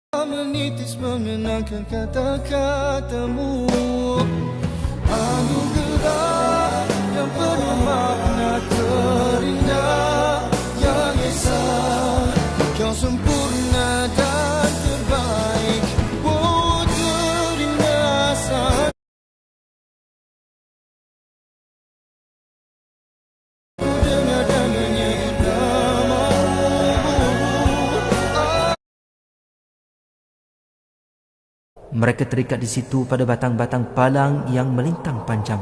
Menitis mengenangkan kata-katamu, anugerah yang penuh makna terindah, yang esa, kau sempurna dan terbaik. Oh, terindah saat ku dengar dan menyebut namamu. Mereka terikat di situ pada batang-batang palang yang melintang panjang.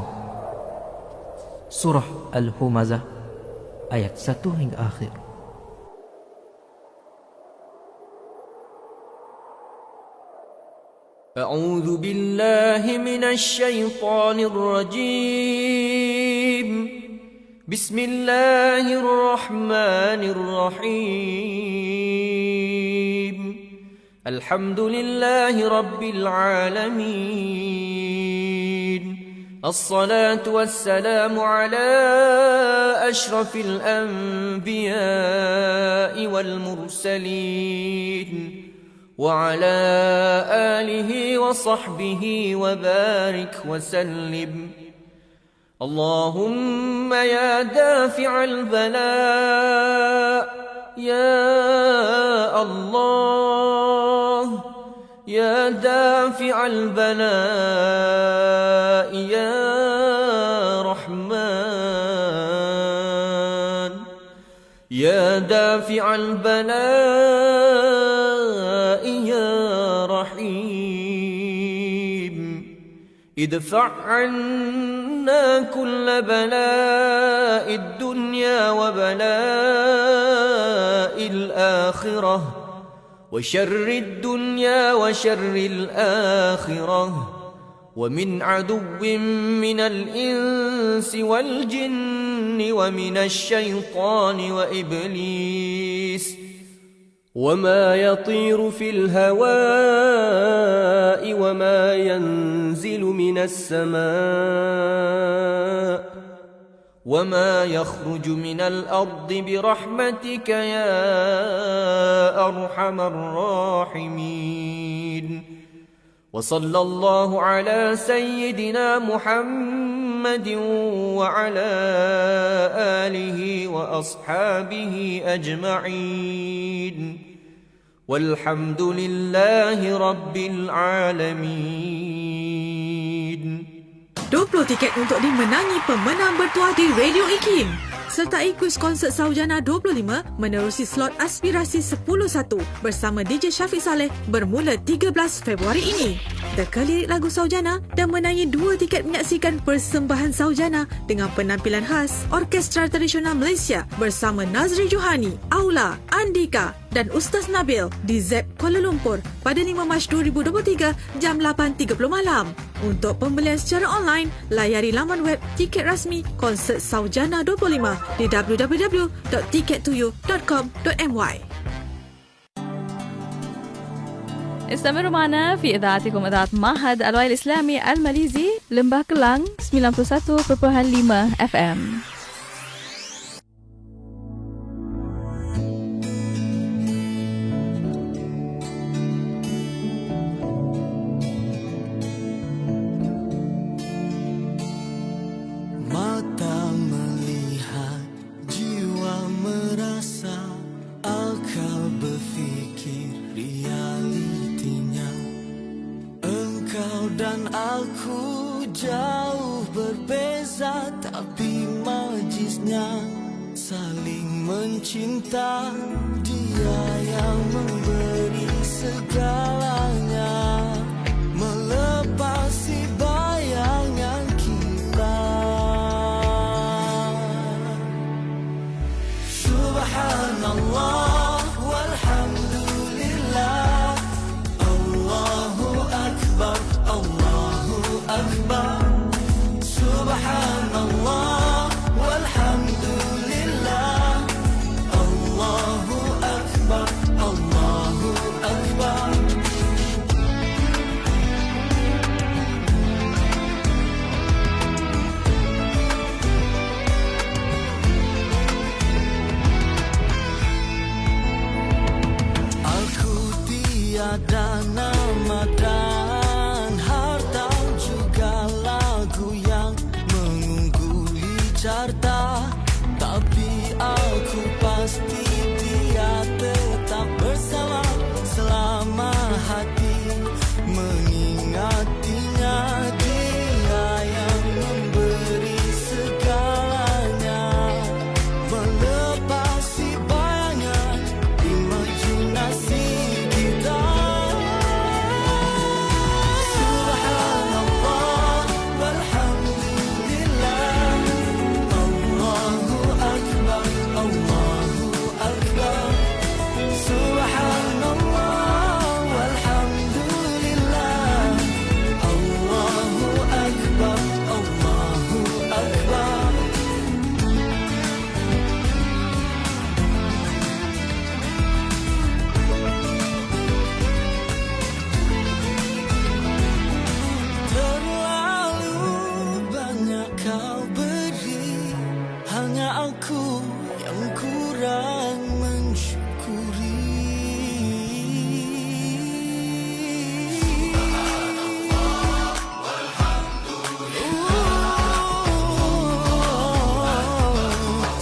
Surah Al-Humazah ayat 1 hingga akhir. أعوذ بالله من الشيطان الرجيم بسم الله الرحمن الرحيم الحمد لله رب العالمين الصلاة والسلام على أشرف الأنبياء والمرسلين وعلى آله وصحبه وبارك وسلم اللهم يا دافع البلاء يا الله يا دافع البلاء يا رحمن يا دافع البلاء يا رحيم ادفع عنا كل بلاء الدنيا وبلاء الآخرة وشر الدنيا وشر الآخرة ومن عدو من الإنس والجن ومن الشيطان وإبليس وما يطير في الهواء وما ينزل من السماء وما يخرج من الأرض برحمتك يا أرحم الراحمين وصلى الله على سيدنا محمد وعلى آله وأصحابه أجمعين والحمد لله رب العالمين. 20 tiket untuk dimenangi pemenang bertuah di Radio IKIM. Sertai kuis konsert Saujana 25 menerusi slot aspirasi 10-1 bersama DJ Syafiq Saleh bermula 13 Februari ini. Teka lirik lagu Saujana dan menangi 2 tiket menyaksikan persembahan Saujana dengan penampilan khas Orkestra Tradisional Malaysia bersama Nazri Johani, Aula, Andika dan Ustaz Nabil di ZEP Kuala Lumpur pada 5 Mac 2023 jam 8.30 malam. Untuk pembelian secara online, layari laman web tiket rasmi konsert Saujana 25 di www.tickettoyou.com.my. استمروا معنا في إذاعتكم إذاعة معهد الوعي الإسلامي الماليزي لمبah Kelang 91.5 FM. Mata melihat, jiwa merasa, akal berfikir realitinya. Engkau dan aku jauh berbeza, tapi majlisnya saling mencinta. Dia yang memberi segalanya, melepasi bayangan kita. Subhanallah walhamdulillah, Allahu akbar, Allahu akbar. Subhanallah walhamdulillah, Allahu akbar, Allahu nama dan harta juga lagu yang mengungguli carta. Tapi aku pasti dia tetap bersama selama hati mengingatinya. Dia yang memberi segalanya, melepasi bayangan imajinasi kita. Subhanallah walhamdulillah, Allahu akbar, Allahu akbar. Subhanallah walhamdulillah, Allahu akbar, Allahu akbar. Terlalu banyak kau beri, hanya aku yang kurang mensyukuri.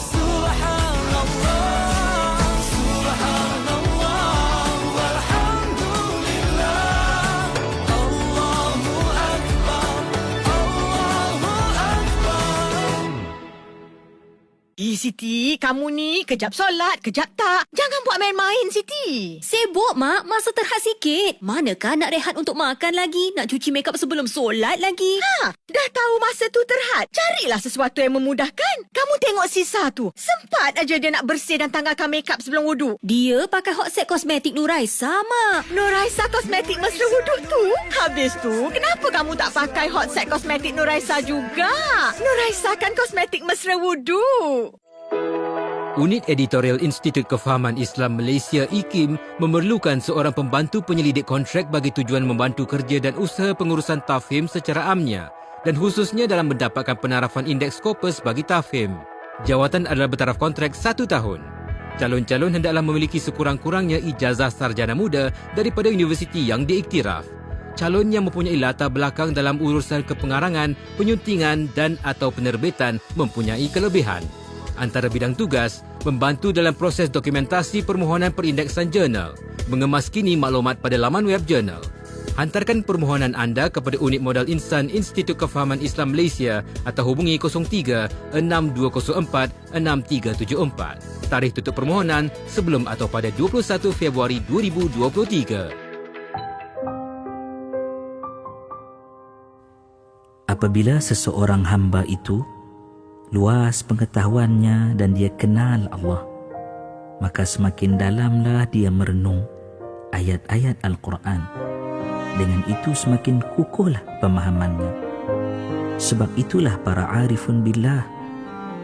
Subhanallah, subhanallah, walhamdulillah, Allahu akbar, Allahu akbar. Siti, kamu ni kejap solat, kejap tak. Jangan buat main-main, Siti. Sibuk, Mak. Masa terhad sikit. Manakah nak rehat untuk makan lagi? Nak cuci makeup sebelum solat lagi? Dah tahu masa tu terhad. Carilah sesuatu yang memudahkan. Kamu tengok Sisa tu. Sempat aja dia nak bersih dan tanggalkan makeup sebelum wudu. Dia pakai hot set kosmetik Nuraisa, Mak. Nuraisa kosmetik mesra wudu tu? Habis tu, kenapa kamu tak pakai hot set kosmetik Nuraisa juga? Nuraisa kan kosmetik mesra wudu. Unit Editorial Institut Kefahaman Islam Malaysia IKIM memerlukan seorang pembantu penyelidik kontrak bagi tujuan membantu kerja dan usaha pengurusan tafhim secara amnya dan khususnya dalam mendapatkan penarafan indeks Scopus bagi tafhim. Jawatan adalah bertaraf kontrak 1 tahun. Calon-calon hendaklah memiliki sekurang-kurangnya ijazah sarjana muda daripada universiti yang diiktiraf. Calon yang mempunyai latar belakang dalam urusan kepengarangan, penyuntingan dan atau penerbitan mempunyai kelebihan. Antara bidang tugas, membantu dalam proses dokumentasi permohonan perindeksan jurnal, mengemaskini maklumat pada laman web jurnal. Hantarkan permohonan anda kepada Unit Modal Insan Institut Kefahaman Islam Malaysia atau hubungi 03-6204-6374. Tarikh tutup permohonan sebelum atau pada 21 Februari 2023. Apabila seseorang hamba itu luas pengetahuannya dan dia kenal Allah, maka semakin dalamlah dia merenung ayat-ayat Al-Quran. Dengan itu semakin kukuhlah pemahamannya. Sebab itulah para arifun billah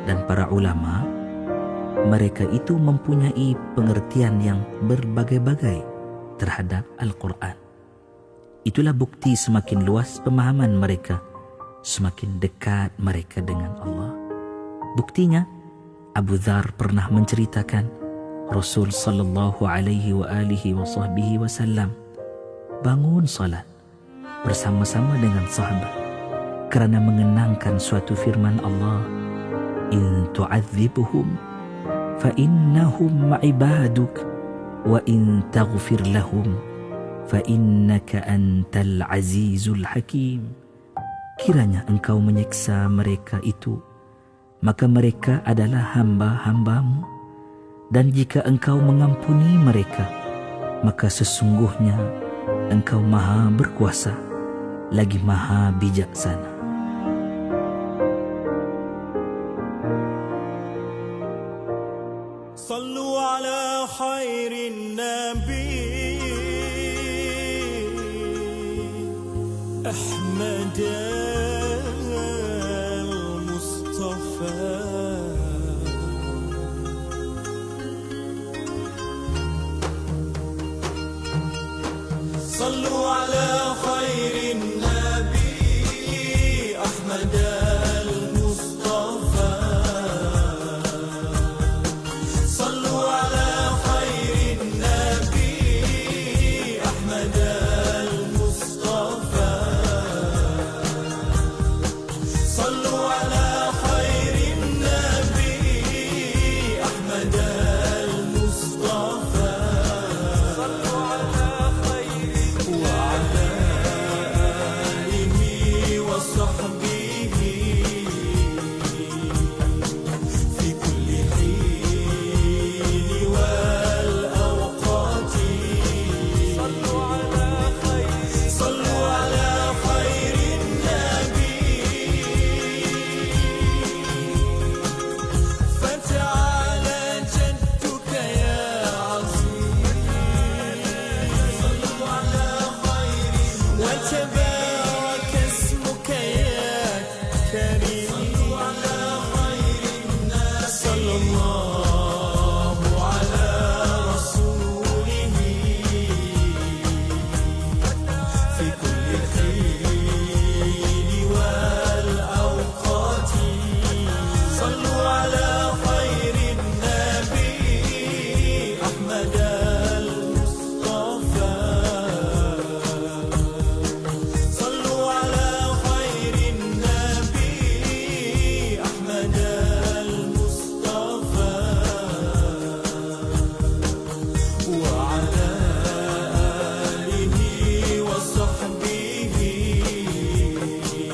dan para ulama, mereka itu mempunyai pengertian yang berbagai-bagai terhadap Al-Quran. Itulah bukti semakin luas pemahaman mereka, semakin dekat mereka dengan Allah. Buktinya, Abu Dhar pernah menceritakan Rasul sallallahu alaihi wa alihi wa sahbihi wasallam bangun salat bersama-sama dengan sahabat kerana mengenangkan suatu firman Allah, in tu'adzibuhum fa innahum ibaduk wa in taghfir lahum fa innaka antal azizul hakim. Kiranya engkau menyiksa mereka itu, maka mereka adalah hamba-hambamu, dan jika engkau mengampuni mereka, maka sesungguhnya engkau maha berkuasa lagi maha bijaksana. Sallu ala khairin nabi Ahmad al-Mustafa. صلوا على خير النبي أحمد المصطفى. صلوا على خير النبي أحمد وتبارك اسمك يا كريم صلى الله على رسوله في كل حين والأوقات صلوا على خير النبي أحمد المصطفى صلوا على خير النبي أحمد المصطفى وعلى آله وصحبه في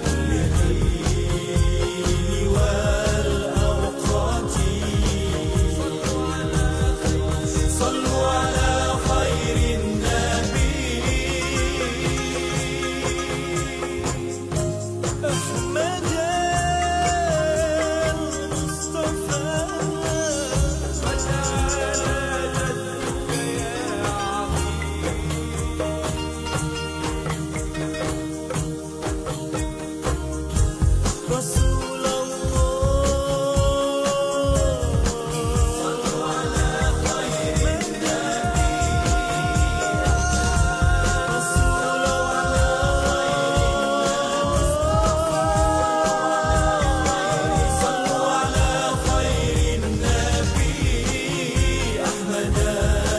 كل حين والأوقات صلوا على خير النبي أحمد المصطفى رسول صلوا على خير النبي أحمد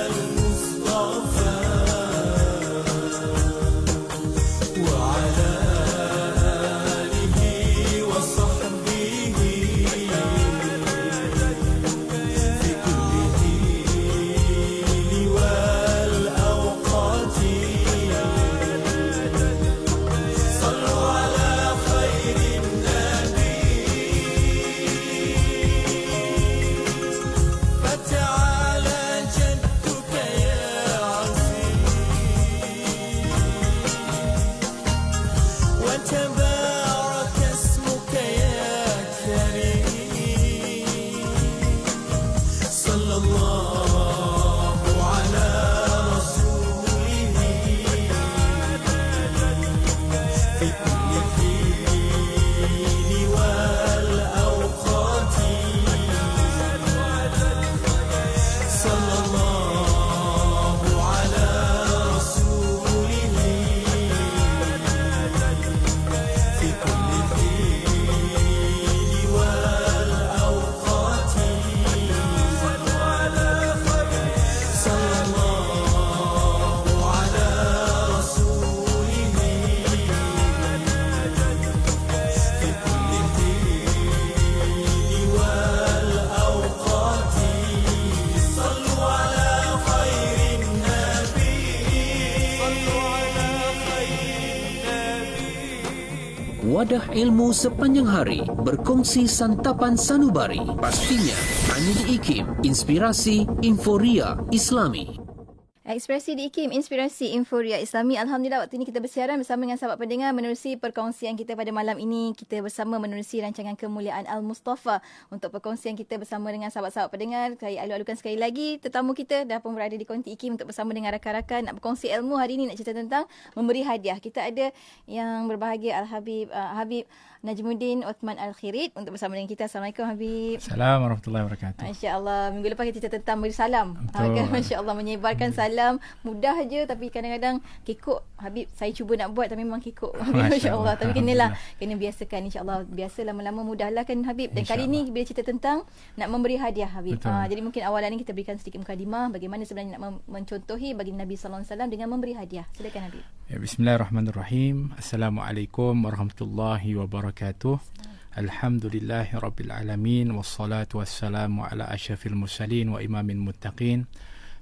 المصطفى وعلى آله وصحبه في كل حين والأوقات صلوا على خير فتعالى جدك يا عزيز وتبارك اسمك يا كريم صلى الله على رسوله في كل حين والأوقات صلى الله على رسوله في كل حين والأوقات صلى الله على رسوله في كل حين والأوقات صلوا على خير النبي صلوا على خير النبي Wadah ilmu sepanjang hari, berkongsi santapan sanubari. Pastinya hanya di IKIM, Inspirasi Inforia Islami. Ekspresi di IKIM, Inspirasi Inforia Islami. Alhamdulillah, waktu ini kita bersiaran bersama dengan sahabat pendengar menerusi perkongsian kita pada malam ini. Kita bersama menerusi rancangan Kemuliaan Al-Mustafa. Untuk perkongsian kita bersama dengan sahabat-sahabat pendengar, saya alu-alukan sekali lagi tetamu kita dah pun berada di konti IKIM untuk bersama dengan rakan-rakan nak berkongsi ilmu. Hari ini nak cerita tentang memberi hadiah. Kita ada yang berbahagia Al-Habib Habib Najmuddin Uthman Al-Khirit untuk bersama dengan kita. Assalamualaikum Habib. Assalamualaikum warahmatullahi wabarakatuh. Masya-Allah, minggu lepas kita cerita tentang beri salam. Kan, masya-Allah, menyebarkan salam mudah aja tapi kadang-kadang kekok. Habib, saya cuba nak buat tapi memang kekok. Masya-Allah, tapi kena biasakan, insya-Allah. Biasa lama-lama mudahlah kan Habib. Dan kali ni bila cerita tentang nak memberi hadiah Habib. Jadi mungkin awalan ni kita berikan sedikit mukadimah bagaimana sebenarnya nak mencontohi bagi Nabi sallallahu alaihi wasallam dengan memberi hadiah. Silakan Habib. Ya, bismillahirrahmanirrahim. Assalamualaikum warahmatullahi wabarakatuh. Alhamdulillahi rabbil alamin wassalatu wassalamu ala asyrafil mursalin wa imamil muttaqin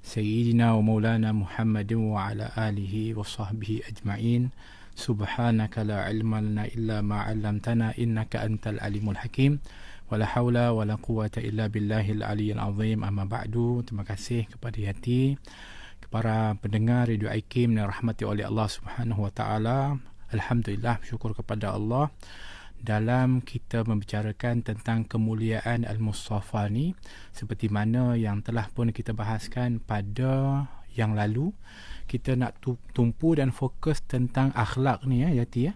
sayyidina wa maulana Muhammadin wa ala alihi wa sahbihi ajma'in. Subhanaka la ilma lana illa ma 'allamtana innaka antal alimul hakim. Wala haula wala quwwata illa billahil aliyyil azim. Amma ba'du. Terima kasih kepada hati para pendengar Radio IKIM yang rahmati oleh Allah Subhanahu wa taala. Alhamdulillah, bersyukur kepada Allah dalam kita membicarakan tentang kemuliaan Al-Mustafa ni, seperti mana yang telah pun kita bahaskan pada yang lalu. Kita nak tumpu dan fokus tentang akhlak ni Yati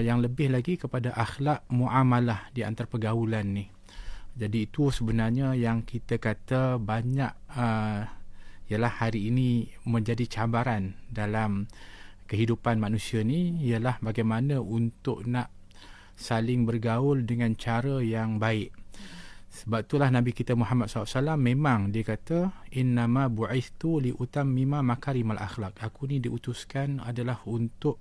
yang lebih lagi kepada akhlak muamalah di antara pergaulan ni. Jadi itu sebenarnya yang kita kata banyak ialah hari ini menjadi cabaran dalam kehidupan manusia ni, ialah bagaimana untuk nak saling bergaul dengan cara yang baik. Sebab itulah Nabi kita Muhammad SAW memang dia kata innama bu'ithtu liutammima makarimal akhlak. Aku ni diutuskan adalah untuk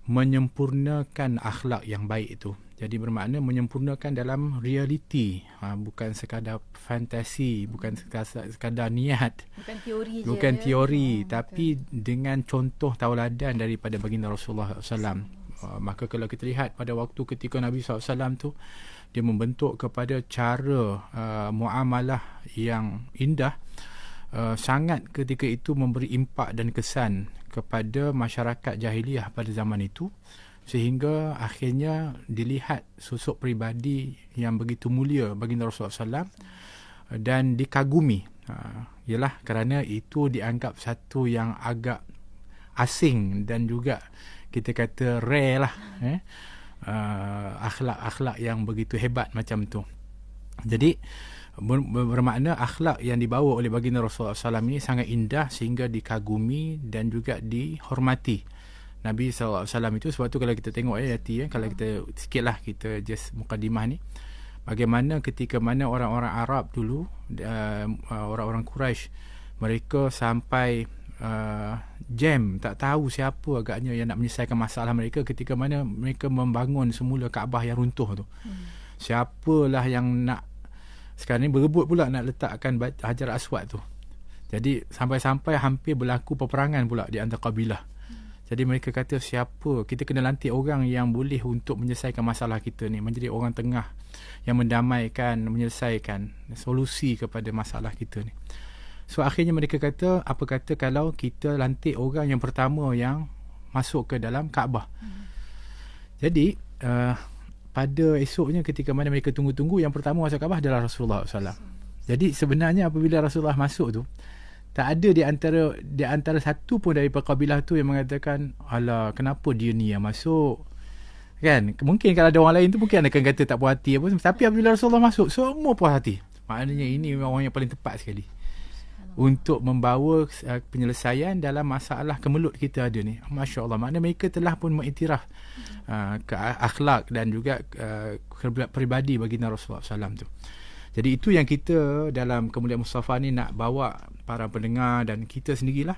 menyempurnakan akhlak yang baik itu. Jadi bermakna menyempurnakan dalam realiti, bukan sekadar fantasi, bukan sekadar niat, bukan teori tapi dengan contoh tauladan daripada baginda Rasulullah SAW. Maka kalau kita lihat pada waktu ketika Nabi SAW tu, dia membentuk kepada cara muamalah yang indah, sangat ketika itu memberi impak dan kesan kepada masyarakat jahiliah pada zaman itu, sehingga akhirnya dilihat sosok peribadi yang begitu mulia baginda Rasulullah SAW dan dikagumi. Ialah kerana itu dianggap satu yang agak asing dan juga kita kata rare lah, akhlak-akhlak yang begitu hebat macam tu. Jadi bermakna akhlak yang dibawa oleh baginda Rasulullah SAW ini sangat indah sehingga dikagumi dan juga dihormati Nabi SAW itu. Sebab tu kalau kita tengok Yati, kalau kita sikitlah kita just mukadimah ni, bagaimana ketika mana orang-orang Arab dulu, orang-orang Quraisy, mereka sampai jam, tak tahu siapa agaknya yang nak menyelesaikan masalah mereka ketika mana mereka membangun semula Kaabah yang runtuh tu. Siapalah yang nak sekarang ni berebut pula nak letakkan Hajar Aswad tu. Jadi sampai-sampai hampir berlaku peperangan pula di antara kabilah. Jadi mereka kata siapa, kita kena lantik orang yang boleh untuk menyelesaikan masalah kita ni, menjadi orang tengah yang mendamaikan, menyelesaikan solusi kepada masalah kita ni. So akhirnya mereka kata, apa kata kalau kita lantik orang yang pertama yang masuk ke dalam Kaabah. Jadi pada esoknya ketika mana mereka tunggu-tunggu, yang pertama masuk Kaabah adalah Rasulullah SAW. Jadi sebenarnya apabila Rasulullah masuk tu, tak ada di antara satu pun dari kabilah tu yang mengatakan, alah kenapa dia ni yang masuk, kan? Mungkin kalau ada orang lain tu mungkin akan kata tak puas hati apa, tapi apabila Rasulullah masuk, semua puas hati. Maknanya ini orang yang paling tepat sekali untuk membawa penyelesaian dalam masalah kemelut kita ada ni. Masya Allah, maknanya mereka telah pun mengiktiraf ke akhlak dan juga peribadi baginda Rasulullah SAW tu. Jadi itu yang kita dalam Kemuliaan Mustafa ni nak bawa para pendengar dan kita sendirilah,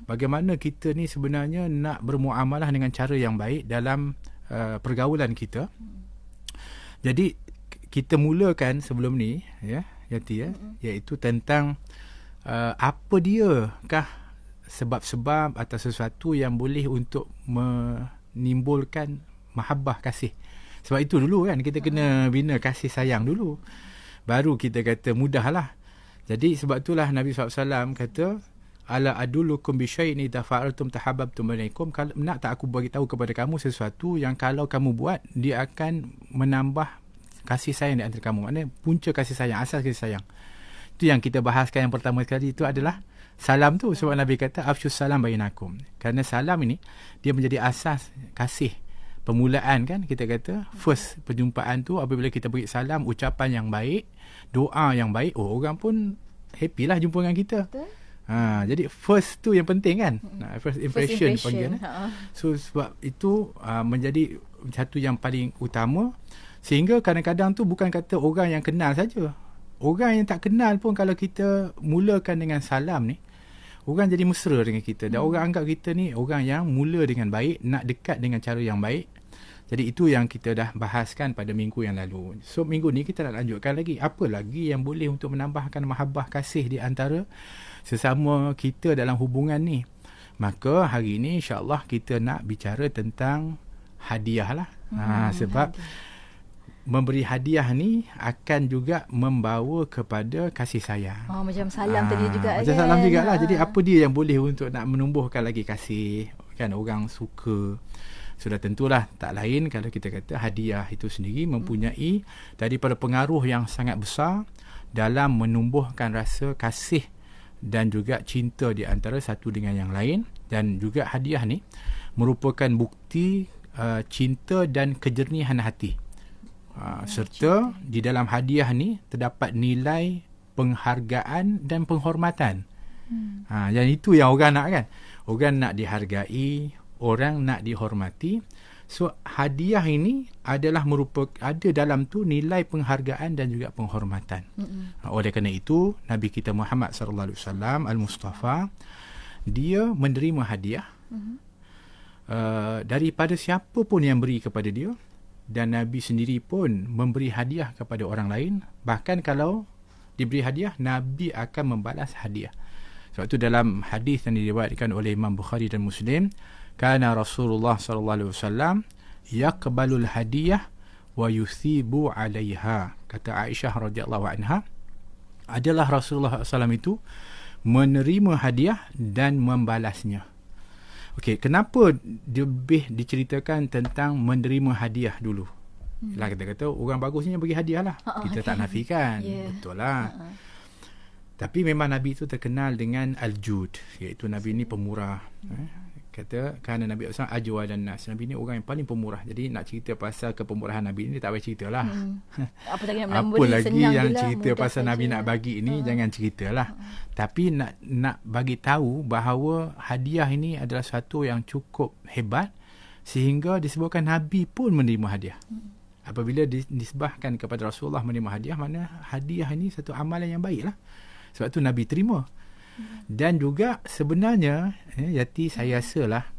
bagaimana kita ni sebenarnya nak bermuamalah dengan cara yang baik dalam pergaulan kita. Jadi kita mulakan sebelum ni Yati, iaitu tentang apa dia kah sebab-sebab atau sesuatu yang boleh untuk menimbulkan mahabbah, kasih. Sebab itu dulu kan kita kena bina kasih sayang dulu, baru kita kata mudahlah. Jadi sebab itulah Nabi SAW kata, ala adullukum bi syai'in idza fa'altum tahabbtum bainakum. Kalau nak tak aku bagi tahu kepada kamu sesuatu yang kalau kamu buat dia akan menambah kasih sayang di antara kamu. Maknanya punca kasih sayang, asas kasih sayang. Itu yang kita bahaskan yang pertama sekali, itu adalah salam tu. Sebab Nabi kata afsyus salam bainakum. Kerana salam ini dia menjadi asas kasih. Permulaan kan, kita kata first perjumpaan tu apabila kita beri salam, ucapan yang baik, doa yang baik, orang pun happy lah jumpa dengan kita. Jadi first tu yang penting kan, first impression panggil. So sebab itu menjadi satu yang paling utama, sehingga kadang-kadang tu bukan kata orang yang kenal saja, orang yang tak kenal pun kalau kita mulakan dengan salam ni, orang jadi mesra dengan kita dan orang anggap kita ni orang yang mula dengan baik, nak dekat dengan cara yang baik. Jadi itu yang kita dah bahaskan pada minggu yang lalu. So minggu ni kita nak lanjutkan lagi, apa lagi yang boleh untuk menambahkan mahabbah kasih di antara sesama kita dalam hubungan ni. Maka hari ni insya-Allah kita nak bicara tentang hadiah lah. Sebab memberi hadiah ni akan juga membawa kepada kasih sayang. Macam salam tadi juga. Macam kan? Salam jugalah. Jadi apa dia yang boleh untuk nak menumbuhkan lagi kasih, kan, orang suka. Sudah tentulah tak lain kalau kita kata hadiah itu sendiri mempunyai daripada pengaruh yang sangat besar dalam menumbuhkan rasa kasih dan juga cinta di antara satu dengan yang lain. Dan juga hadiah ni merupakan bukti cinta dan kejernihan hati. Serta di dalam hadiah ni terdapat nilai penghargaan dan penghormatan. Yang itu yang orang nak kan. Orang nak dihargai, orang nak dihormati. So hadiah ini adalah ada dalam tu nilai penghargaan dan juga penghormatan. Oleh kerana itu Nabi kita Muhammad sallallahu alaihi wasallam Al-Mustafa, dia menerima hadiah daripada siapa pun yang beri kepada dia, dan Nabi sendiri pun memberi hadiah kepada orang lain. Bahkan kalau diberi hadiah, Nabi akan membalas hadiah. Sebab itu dalam hadis yang diriwayatkan oleh Imam Bukhari dan Muslim, kana Rasulullah sallallahu alaihi wasallam yaqbalul hadiyah wa yuthibu 'alaiha. Kata Aisyah radhiyallahu anha, adalah Rasulullah SAW itu menerima hadiah dan membalasnya. Okey, kenapa lebih diceritakan tentang menerima hadiah dulu? Lah kita kata orang bagusnya bagi hadiah lah. Kita tak nafikan. Betul lah. Tapi memang Nabi itu terkenal dengan al-jud, iaitu Nabi ni pemurah. Kata kerana Nabi SAW ajwa dan nas. Nabi ni orang yang paling pemurah. Jadi nak cerita pasal kepemurahan Nabi ni tak payah ceritalah. Apa lagi nak apa lagi yang cerita pasal saja. Nabi nak bagi ini jangan ceritalah. Tapi nak bagi tahu bahawa hadiah ini adalah satu yang cukup hebat sehingga disebutkan Nabi pun menerima hadiah. Apabila disebahkan kepada Rasulullah menerima hadiah, mana hadiah ini satu amalan yang baik lah. Sebab tu Nabi terima. Dan juga sebenarnya Yati, saya rasalah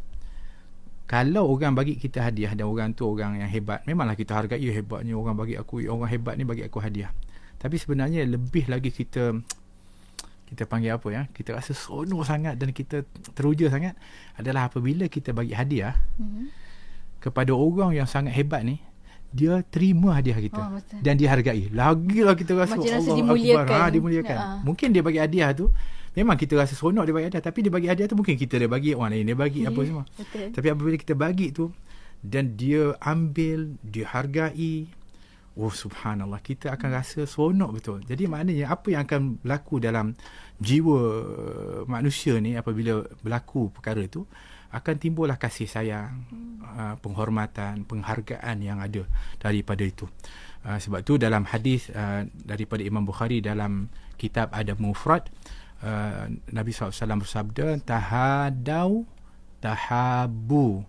kalau orang bagi kita hadiah dan orang tu orang yang hebat, memanglah kita hargai hebatnya orang bagi aku, orang hebat ni bagi aku hadiah. Tapi sebenarnya lebih lagi kita panggil apa ya, kita rasa seronok sangat dan kita teruja sangat adalah apabila kita bagi hadiah kepada orang yang sangat hebat ni, dia terima hadiah kita dan dihargai. Lagilah kita rasa Allah Akbar, dimuliakan. Mungkin dia bagi hadiah tu memang kita rasa seronok dia bagi hadiah, tapi dia bagi hadiah tu mungkin kita dia bagi, orang lain dia bagi apa semua. Tapi apabila kita bagi tu dan dia ambil, dihargai, oh subhanallah, kita akan rasa seronok betul. Jadi maknanya apa yang akan berlaku dalam jiwa manusia ni apabila berlaku perkara tu, akan timbullah kasih sayang, penghormatan, penghargaan yang ada daripada itu. Sebab tu dalam hadis daripada Imam Bukhari dalam kitab Adab Mufrad, Nabi SAW bersabda, tahadau tahabu,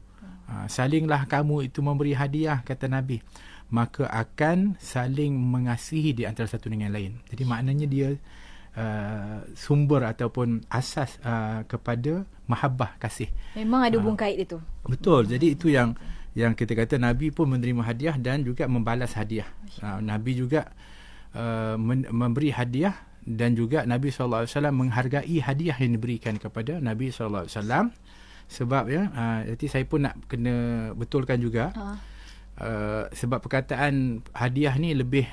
salinglah kamu itu memberi hadiah, kata Nabi, maka akan saling mengasihi di antara satu dengan lain. Jadi maknanya dia sumber ataupun asas kepada mahabbah, kasih. Memang ada hubung kait itu. Betul. Jadi itu yang kita kata Nabi pun menerima hadiah dan juga membalas hadiah. Nabi juga memberi hadiah dan juga Nabi SAW menghargai hadiah yang diberikan kepada Nabi SAW. Sebab nanti saya pun nak kena betulkan juga. Sebab perkataan hadiah ni lebih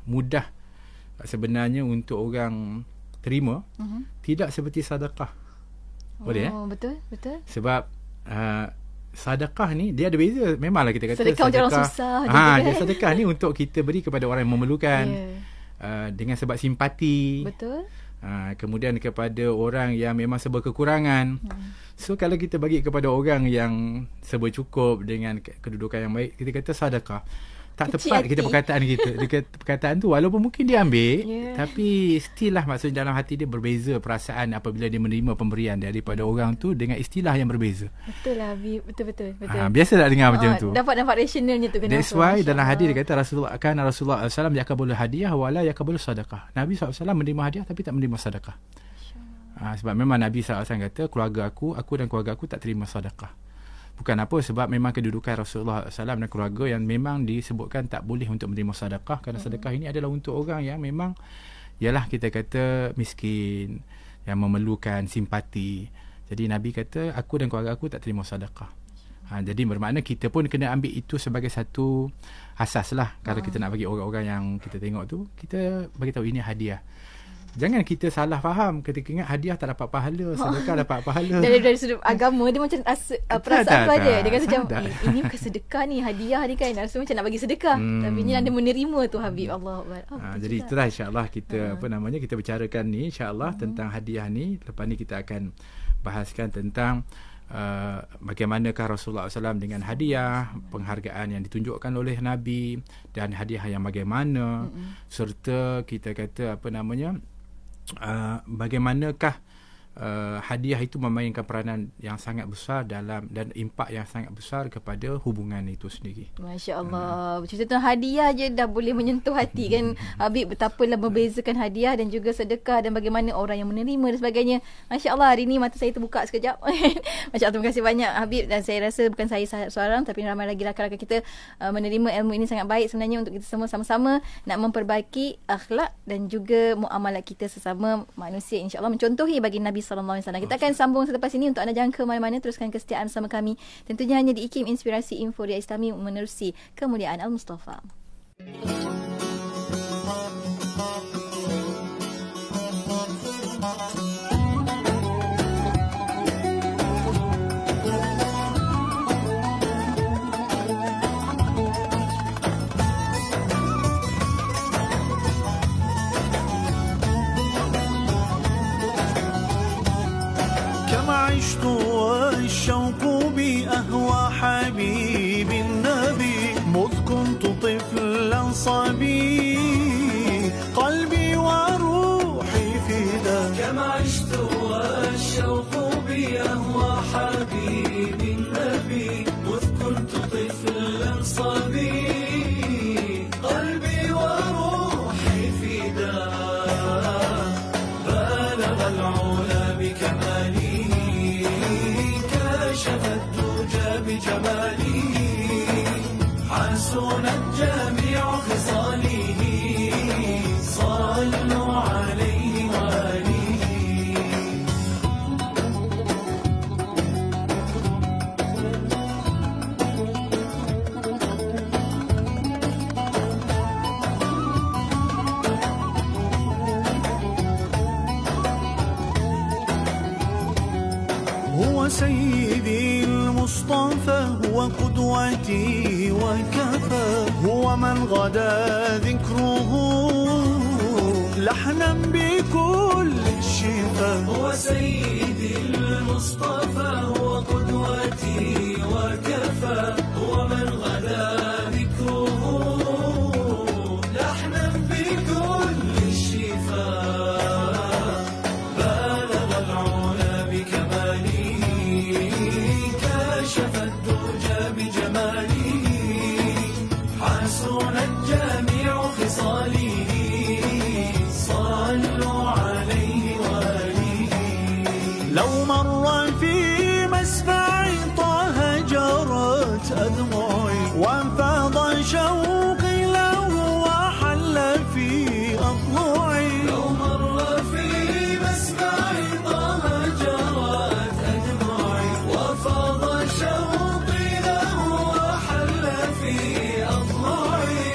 mudah sebenarnya untuk orang terima, tidak seperti sedekah. Boleh betul. Sebab sedekah ni dia ada beza. Memanglah kita kata sedekah orang susah. Dia sedekah ni untuk kita beri kepada orang yang memerlukan, dengan sebab simpati. Betul. Kemudian kepada orang yang memang serba kekurangan. So kalau kita bagi kepada orang yang serba cukup dengan kedudukan yang baik, kita kata sedekah. Tak tepat kita perkataan kita. Perkataan tu walaupun mungkin dia ambil, tapi still lah maksudnya dalam hati dia berbeza perasaan apabila dia menerima pemberian daripada orang tu dengan istilah yang berbeza. Betul lah, betul. Biasa tak dengar macam tu. Dapat rasionalnya tu. That's why dalam hadis dia kata Rasulullah SAW yakabulu hadiah wala yakabulu sedekah. Nabi SAW menerima hadiah tapi tak menerima sedekah. Sebab memang Nabi SAW kata keluarga aku dan keluarga aku tak terima sedekah. Bukan apa, sebab memang kedudukan Rasulullah SAW dan keluarga yang memang disebutkan tak boleh untuk menerima sedekah, kerana sedekah ini adalah untuk orang yang memang ialah kita kata miskin, yang memerlukan simpati. Jadi Nabi kata aku dan keluarga aku tak terima sedekah. Jadi bermakna kita pun kena ambil itu sebagai satu asas lah. Kalau kita nak bagi orang-orang yang kita tengok tu, kita bagi tahu ini hadiah. Jangan kita salah faham ketika ingat hadiah tak dapat pahala, sedekah dapat pahala. Dari sudut agama dia macam perasaan tu ada. Dia kata macam ini bukan sedekah ni, hadiah ni kan. Rasa macam nak bagi sedekah. Tapi ni anda menerima tu Habib. Allahuakbar. Jadi itulah insya-Allah kita kita bicarakan ni insya-Allah tentang hadiah ni. Lepas ni kita akan bahaskan tentang bagaimanakah Rasulullah SAW dengan hadiah, penghargaan yang ditunjukkan oleh Nabi dan hadiah yang bagaimana, serta kita kata bagaimanakah hadiah itu memainkan peranan yang sangat besar dalam dan impak yang sangat besar kepada hubungan itu sendiri. Masya Allah. Cerita tentang hadiah je dah boleh menyentuh hati kan Habib, betapalah membezakan hadiah dan juga sedekah dan bagaimana orang yang menerima dan sebagainya. Masya Allah, hari ni mata saya terbuka sekejap. Masya Allah, terima kasih banyak Habib, dan saya rasa bukan saya seorang tapi ramai lagi rakan-rakan kita menerima ilmu ini sangat baik sebenarnya untuk kita semua sama-sama nak memperbaiki akhlak dan juga muamalat kita sesama manusia, insya-Allah mencontohi bagi Nabi SAW. Kita akan sambung selepas ini. Untuk anda jangan ke mana-mana, teruskan kesetiaan bersama kami tentunya hanya di IKIM, Inspirasi Inforia Islami menerusi kemuliaan Al-Mustafa. عشت والشوق بأهوى حبيب النبي مذ كنت طفلا صبي قلبي وروحي فداك كما عشت والشوق بأهوى حبيب النبي مذ كنت طفلا صبي قلبي وروحي فداك بلغ العلا بكماله كشف الدجى بجماله حسنت جميع خصاله صلوا عليه وآله هو سيدي المصطفى هو قدوتي وكفى هو من غدا ذكره لحنا بكل الشفاء هو سيدي المصطفى هو قدوتي وكفى هو من غدا ذكره لحنا بكل الشفاء بلغ العلا بكماله كشف الدجى بجماله حسنت جميع خصاله صلوا عليه وآله لو مر في مسمع طه جرت أدمعي وانفاض شوقي له وحل في أضلعي لو مر في مسمع طه جرت أدمعي وفاض شوقي له وحل في أضلعي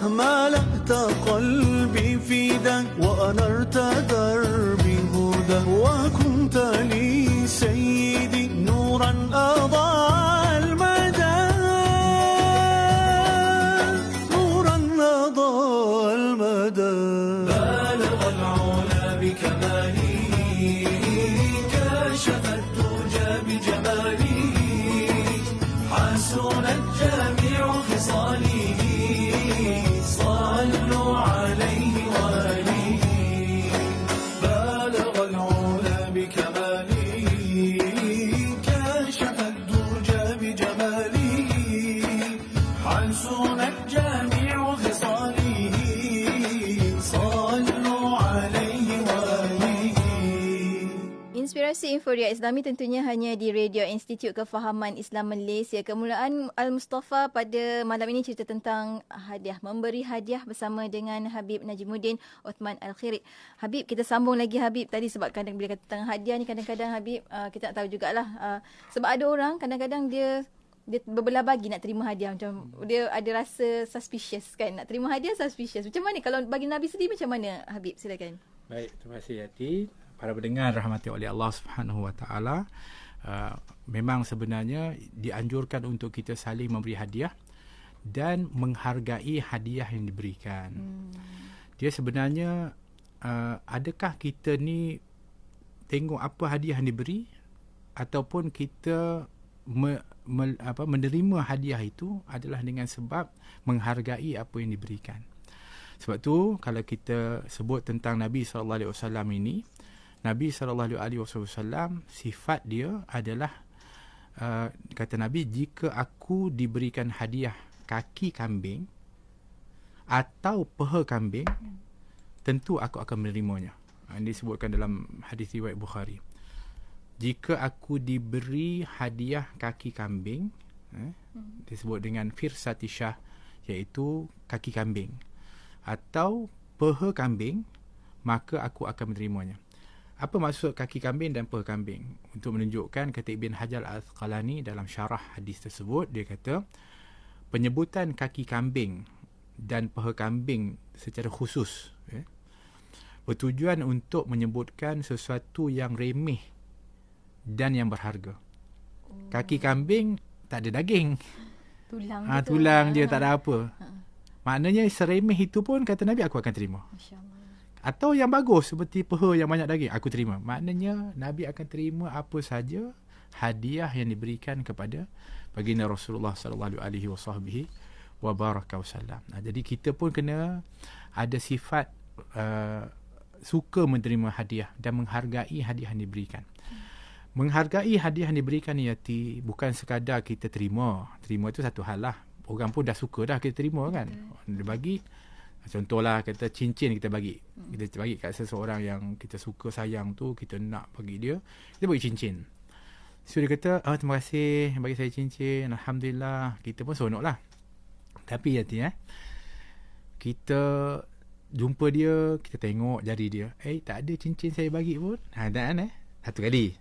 ملأت قلبي فداك وأنرت دربي هدى وكنت لي سيدي نورا أضاء المدى نورا أضاء المدى بلغ العلا بكماله كشف الدجى بجماله حسنت جميع خصاله صلوا عليه وآله بلغ العلا بكماله كشف الدجى بجماله حسنت جميع خصاله صلوا عليه وآله. Inspirasi Inforia Islami tentunya hanya di Radio Institut Kefahaman Islam Malaysia. Kemuliaan Al-Mustafa pada malam ini cerita tentang hadiah, memberi hadiah bersama dengan Habib Najimuddin Uthman Al-Khirit. Habib, kita sambung lagi Habib tadi, sebab kadang bila kata tentang hadiah ni kadang-kadang Habib kita nak tahu jugalah sebab ada orang kadang-kadang dia dia berbelah bagi nak terima hadiah. Macam dia ada rasa suspicious kan. Nak terima hadiah suspicious. Macam mana kalau bagi Nabi sendiri macam mana, Habib? Silakan. Baik, terima kasih Yati. Para pendengar rahmati oleh Allah Subhanahu Wa Taala. Memang sebenarnya dianjurkan untuk kita saling memberi hadiah dan menghargai hadiah yang diberikan. Dia sebenarnya adakah kita ni tengok apa hadiah yang diberi ataupun kita menerima hadiah itu adalah dengan sebab menghargai apa yang diberikan. Sebab tu kalau kita sebut tentang Nabi SAW ini, Nabi SAW sifat dia adalah kata Nabi, jika aku diberikan hadiah kaki kambing atau peha kambing, tentu aku akan menerimanya. Ini disebutkan dalam hadis riwayat Bukhari. Jika aku diberi hadiah kaki kambing, disebut dengan firsatisha, iaitu kaki kambing, atau peha kambing, maka aku akan menerimanya. Apa maksud kaki kambing dan peha kambing? Untuk menunjukkan, kata Ibn Hajar Al-Asqalani dalam syarah hadis tersebut, dia kata penyebutan kaki kambing dan peha kambing secara khusus bertujuan untuk menyebutkan sesuatu yang remeh dan yang berharga. Kaki kambing tak ada daging. Tulang je, tak ada apa. Maknanya seremeh itu pun kata Nabi aku akan terima. Atau yang bagus seperti peha yang banyak daging, aku terima. Maknanya Nabi akan terima apa saja hadiah yang diberikan kepada baginda Rasulullah sallallahu alaihi wasallam. Jadi kita pun kena ada sifat suka menerima hadiah dan menghargai hadiah yang diberikan. Menghargai hadiah yang diberikan ni, Yati, bukan sekadar kita terima. Terima itu satu hal lah. Orang pun dah suka dah kita terima kan. Dia bagi, contohlah kata cincin kita bagi. Kita bagi kat seseorang yang kita suka, sayang tu, kita nak bagi dia, kita bagi cincin. So dia kata, terima kasih bagi saya cincin, Alhamdulillah. Kita pun seronok lah. Tapi Yati, kita jumpa dia, kita tengok jari dia, tak ada cincin saya bagi pun. Satu kali.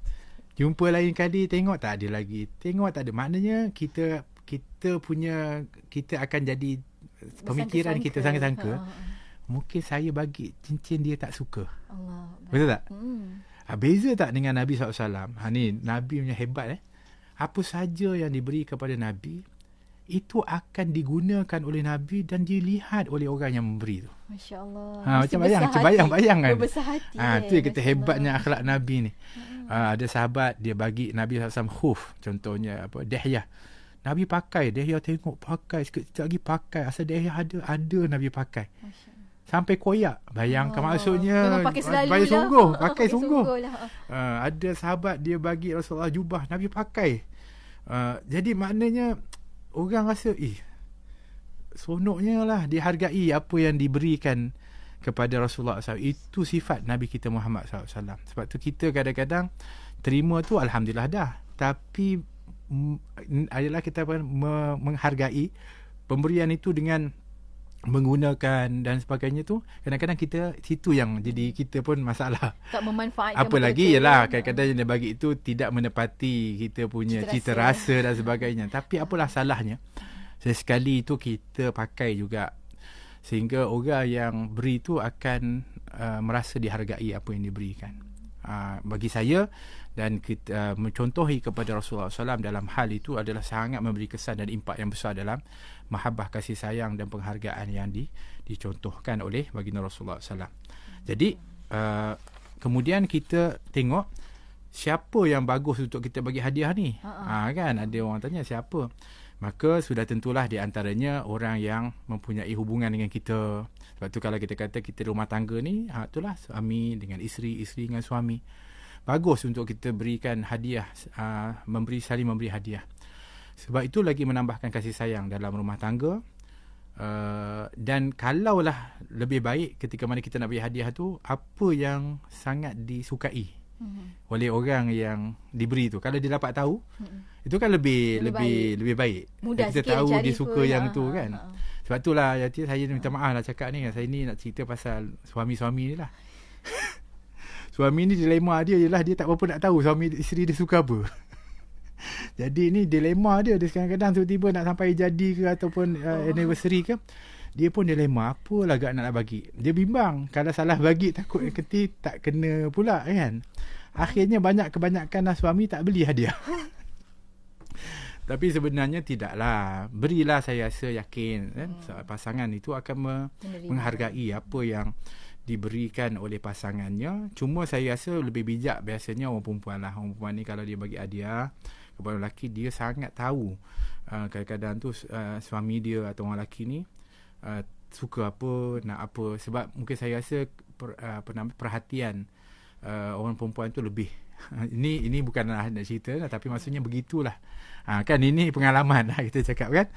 Jumpa lain kali, tengok tak ada lagi. Tengok tak ada. Maknanya kita akan jadi pemikiran kita sangka-sangka. Mungkin saya bagi cincin dia tak suka. Allah. Betul tak? Beza tak dengan Nabi SAW? Ni Nabi punya hebat. Apa saja yang diberi kepada Nabi, itu akan digunakan oleh Nabi dan dilihat oleh orang yang memberi tu. Masya Allah. Macam bayang kan. Berbesar hati. Tu yang kita hebatnya akhlak Nabi ni. Ada sahabat dia bagi Nabi SAW khuf, contohnya Dihyah. Nabi pakai, Dihyah tengok pakai, sekejap lagi pakai. Asal Dihyah ada Nabi pakai. Sampai koyak. Bayangkan maksudnya. Pakai sungguh. Pakai sungguh. Ada sahabat dia bagi Rasulullah jubah, Nabi pakai. Jadi maknanya orang rasa seronoknya lah, dihargai apa yang diberikan kepada Rasulullah SAW. Itu sifat Nabi kita Muhammad SAW. Sebab tu kita kadang-kadang terima tu Alhamdulillah dah, tapi adalah kita menghargai pemberian itu dengan menggunakan dan sebagainya tu. Kadang-kadang kita situ yang jadi kita pun masalah. Tak memanfaatkan. Apa lagi ialah kadang-kadang yang dia bagi itu tidak menepati kita punya cita rasa dan sebagainya. Tapi apalah salahnya sesekali itu kita pakai juga, sehingga orang yang beri tu akan merasa dihargai apa yang diberikan. Bagi saya dan kita mencontohi kepada Rasulullah SAW dalam hal itu adalah sangat memberi kesan dan impak yang besar dalam mahabbah, kasih sayang dan penghargaan yang dicontohkan oleh baginda Rasulullah SAW. Jadi kemudian kita tengok siapa yang bagus untuk kita bagi hadiah ni. Kan ada orang tanya siapa, maka sudah tentulah di antaranya orang yang mempunyai hubungan dengan kita. Sebab tu kalau kita kata kita rumah tangga ni, itulah suami dengan isteri, isteri dengan suami. Bagus untuk kita berikan hadiah, saling memberi hadiah. Sebab itu lagi menambahkan kasih sayang dalam rumah tangga. Dan kalaulah lebih baik ketika mana kita nak beri hadiah tu, apa yang sangat disukai oleh orang yang diberi tu. Kalau dia dapat tahu, itu kan lebih baik. Mudah kita tahu dia suka yang tu kan. Sebab itulah Yati, saya minta maaf lah cakap ni. Saya ni nak cerita pasal suami-suami ni lah. Suami ni dilema dia ialah dia tak berapa nak tahu suami isteri dia suka apa. Jadi ni dilema dia kadang-kadang tiba-tiba nak sampai jadi ke ataupun anniversary ke, dia pun dilema apa lagak nak bagi. Dia bimbang kalau salah bagi takut nanti tak kena pula kan. Akhirnya kebanyakan suami tak beli hadiah. Tapi sebenarnya tidaklah. Berilah, saya rasa yakin kan, pasangan itu akan menghargai apa yang diberikan oleh pasangannya. Cuma saya rasa lebih bijak biasanya orang perempuan lah. Orang perempuan ni kalau dia bagi hadiah kepada lelaki, dia sangat tahu kadang-kadang tu suami dia atau orang lelaki ni suka apa, nak apa. Sebab mungkin saya rasa perhatian orang perempuan tu lebih. Ini bukanlah nak cerita lah, tapi maksudnya begitulah. Kan ini pengalaman lah kita cakap kan.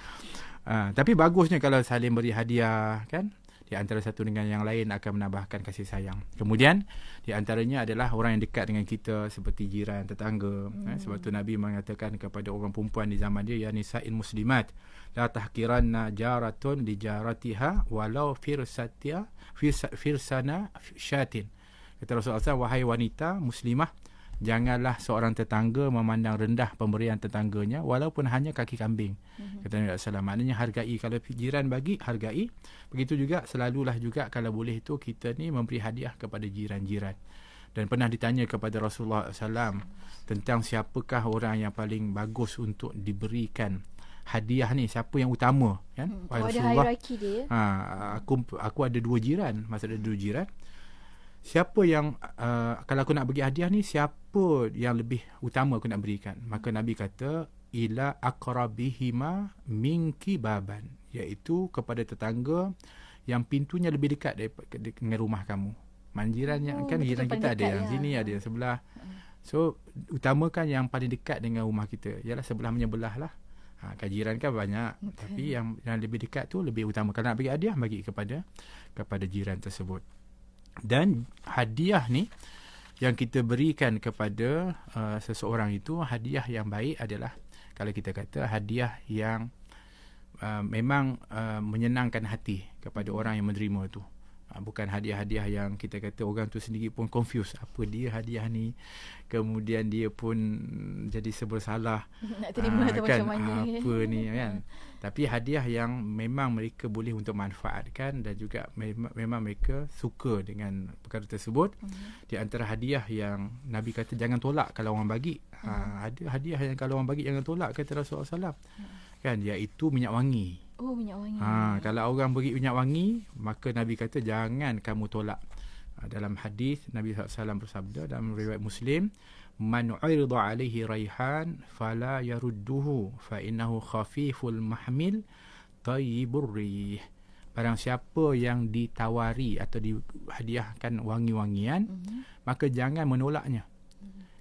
Tapi bagusnya kalau saling beri hadiah kan, di antara satu dengan yang lain akan menambahkan kasih sayang. Kemudian di antaranya adalah orang yang dekat dengan kita seperti jiran, tetangga. Sebab tu Nabi mengatakan kepada orang perempuan di zaman dia, ya nisa'il muslimat la tahqiranna jaratun li jaratiha walau firsana syatin. Kata Rasulullah SAW, wahai wanita muslimah, janganlah seorang tetangga memandang rendah pemberian tetangganya walaupun hanya kaki kambing. Kata Nabi SAW, maknanya hargai. Kalau jiran bagi, hargai. Begitu juga selalulah juga kalau boleh itu kita ni memberi hadiah kepada jiran-jiran. Dan pernah ditanya kepada Rasulullah SAW tentang siapakah orang yang paling bagus untuk diberikan hadiah ni, siapa yang utama kan? Ada hierarki dia. Aku ada 2 jiran, maksud ada 2 jiran. Siapa yang kalau aku nak bagi hadiah ni, siapa yang lebih utama aku nak berikan? Maka Nabi kata, ila aqrabihima minki baban, iaitu kepada tetangga yang pintunya lebih dekat dengan rumah kamu. Manjirannya kan jiran kita ada yang sini, ada yang sebelah. So utamakan yang paling dekat dengan rumah kita. Ialah sebelah menyebelah lah. Jiran kan banyak, tapi yang lebih dekat tu lebih utama. Kalau nak bagi hadiah, bagi kepada jiran tersebut. Dan hadiah ni yang kita berikan kepada seseorang itu, hadiah yang baik adalah kalau kita kata hadiah yang memang menyenangkan hati kepada orang yang menerima tu. Bukan hadiah-hadiah yang kita kata orang tu sendiri pun confuse, apa dia hadiah ni, kemudian dia pun jadi bersalah nak terima atau kan, macam mana apa ni kan. Tapi hadiah yang memang mereka boleh untuk manfaatkan dan juga memang mereka suka dengan perkara tersebut. Di antara hadiah yang Nabi kata jangan tolak kalau orang bagi, ada hadiah yang kalau orang bagi jangan tolak, kata Rasulullah SAW kan, iaitu minyak wangi. Oh, minyak wangi. Kalau orang beri minyak wangi, maka Nabi kata jangan kamu tolak. Dalam hadis Nabi SAW bersabda dalam riwayat Muslim, man urida alaihi raihan fala yarudduhu fa innahu khafiful mahmil tayyibur rih. Barang siapa yang ditawari atau dihadiahkan wangi-wangian, maka jangan menolaknya.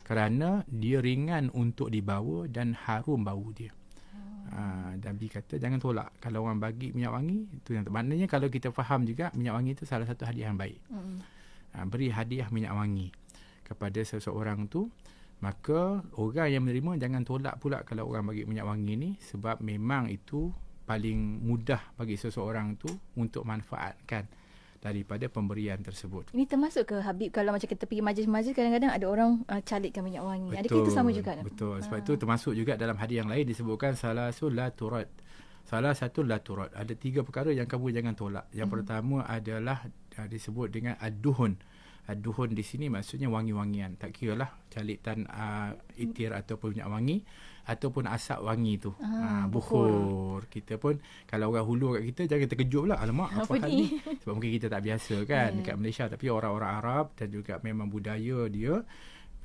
Kerana dia ringan untuk dibawa dan harum bau dia. Nabi kata jangan tolak. Kalau orang bagi minyak wangi, itu yang maknanya kalau kita faham juga minyak wangi itu salah satu hadiah yang baik. Beri hadiah minyak wangi kepada seseorang tu, maka orang yang menerima jangan tolak pula kalau orang bagi minyak wangi ni, sebab memang itu paling mudah bagi seseorang tu untuk manfaatkan daripada pemberian tersebut. Ini termasuk ke Habib, kalau macam kita pergi majlis-majlis kadang-kadang ada orang calitkan minyak wangi. Adakah itu sama juga? Betul. Sebab itu termasuk juga dalam hadis yang lain disebutkan salah satu la turad. Ada 3 perkara yang kamu jangan tolak. Yang pertama adalah disebut dengan ad-duhun. Ad-duhun di sini maksudnya wangi-wangian. Tak kiralah calitan itir ataupun minyak wangi ataupun asap wangi tu, bukhur. Kita pun kalau orang hulu kat kita jangan terkejut pula, alamak apa hal ni, sebab mungkin kita tak biasa kan dekat Malaysia. Tapi orang-orang Arab dan juga memang budaya dia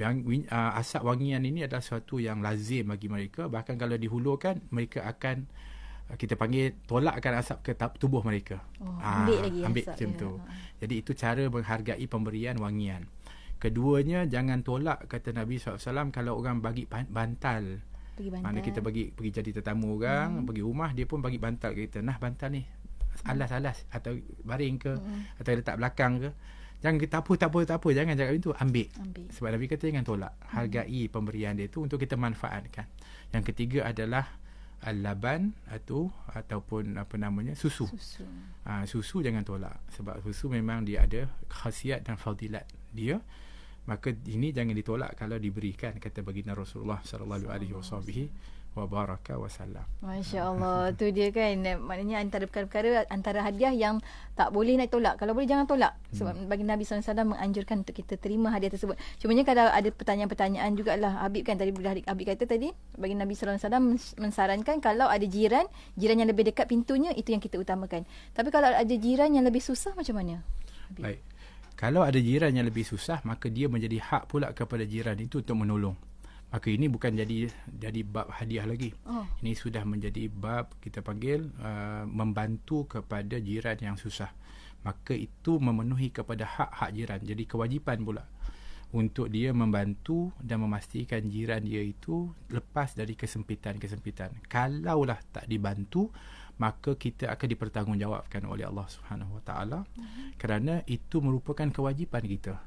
yang asap wangian ini adalah sesuatu yang lazim bagi mereka. Bahkan kalau dihulurkan, mereka akan kita panggil tolakkan asap ke tubuh mereka. Ambil macam tu. Jadi itu cara menghargai pemberian wangian. Keduanya, jangan tolak, kata Nabi SAW, kalau orang bagi bantal. Mana kita pergi jadi tetamu orang, pergi rumah, dia pun bagi bantal kita. Nah, bantal ni alas-alas atau baring ke, atau letak belakang ke. Jangan kita tak apa, jangan cakap itu, ambil. Sebab Nabi kata jangan tolak. Hargai pemberian dia tu untuk kita manfaatkan. Yang ketiga adalah al-laban ataupun susu. Susu jangan tolak, sebab susu memang dia ada khasiat dan fadilat dia. maka ini jangan ditolak kalau diberikan, kata baginda Rasulullah sallallahu alaihi wasallam. Masya-Allah, tu dia kan, maknanya antara perkara-perkara, antara hadiah yang tak boleh nak tolak. Kalau boleh jangan tolak. Sebab baginda Nabi SAW menganjurkan untuk kita terima hadiah tersebut. Cumanya kalau ada pertanyaan-pertanyaan jugalah, Habib kan tadi, Habib kata tadi, baginda Nabi SAW mensarankan kalau ada jiran yang lebih dekat pintunya, itu yang kita utamakan. Tapi kalau ada jiran yang lebih susah, macam mana, Habib? Baik. Kalau ada jiran yang lebih susah, maka dia menjadi hak pula kepada jiran itu untuk menolong. Maka ini bukan jadi bab hadiah lagi. Ini sudah menjadi bab kita panggil membantu kepada jiran yang susah. Maka itu memenuhi kepada hak-hak jiran. Jadi kewajipan pula untuk dia membantu dan memastikan jiran dia itu lepas dari kesempitan-kesempitan. Kalaulah tak dibantu, maka kita akan dipertanggungjawabkan oleh Allah Subhanahu Wa Taala, kerana itu merupakan kewajipan kita.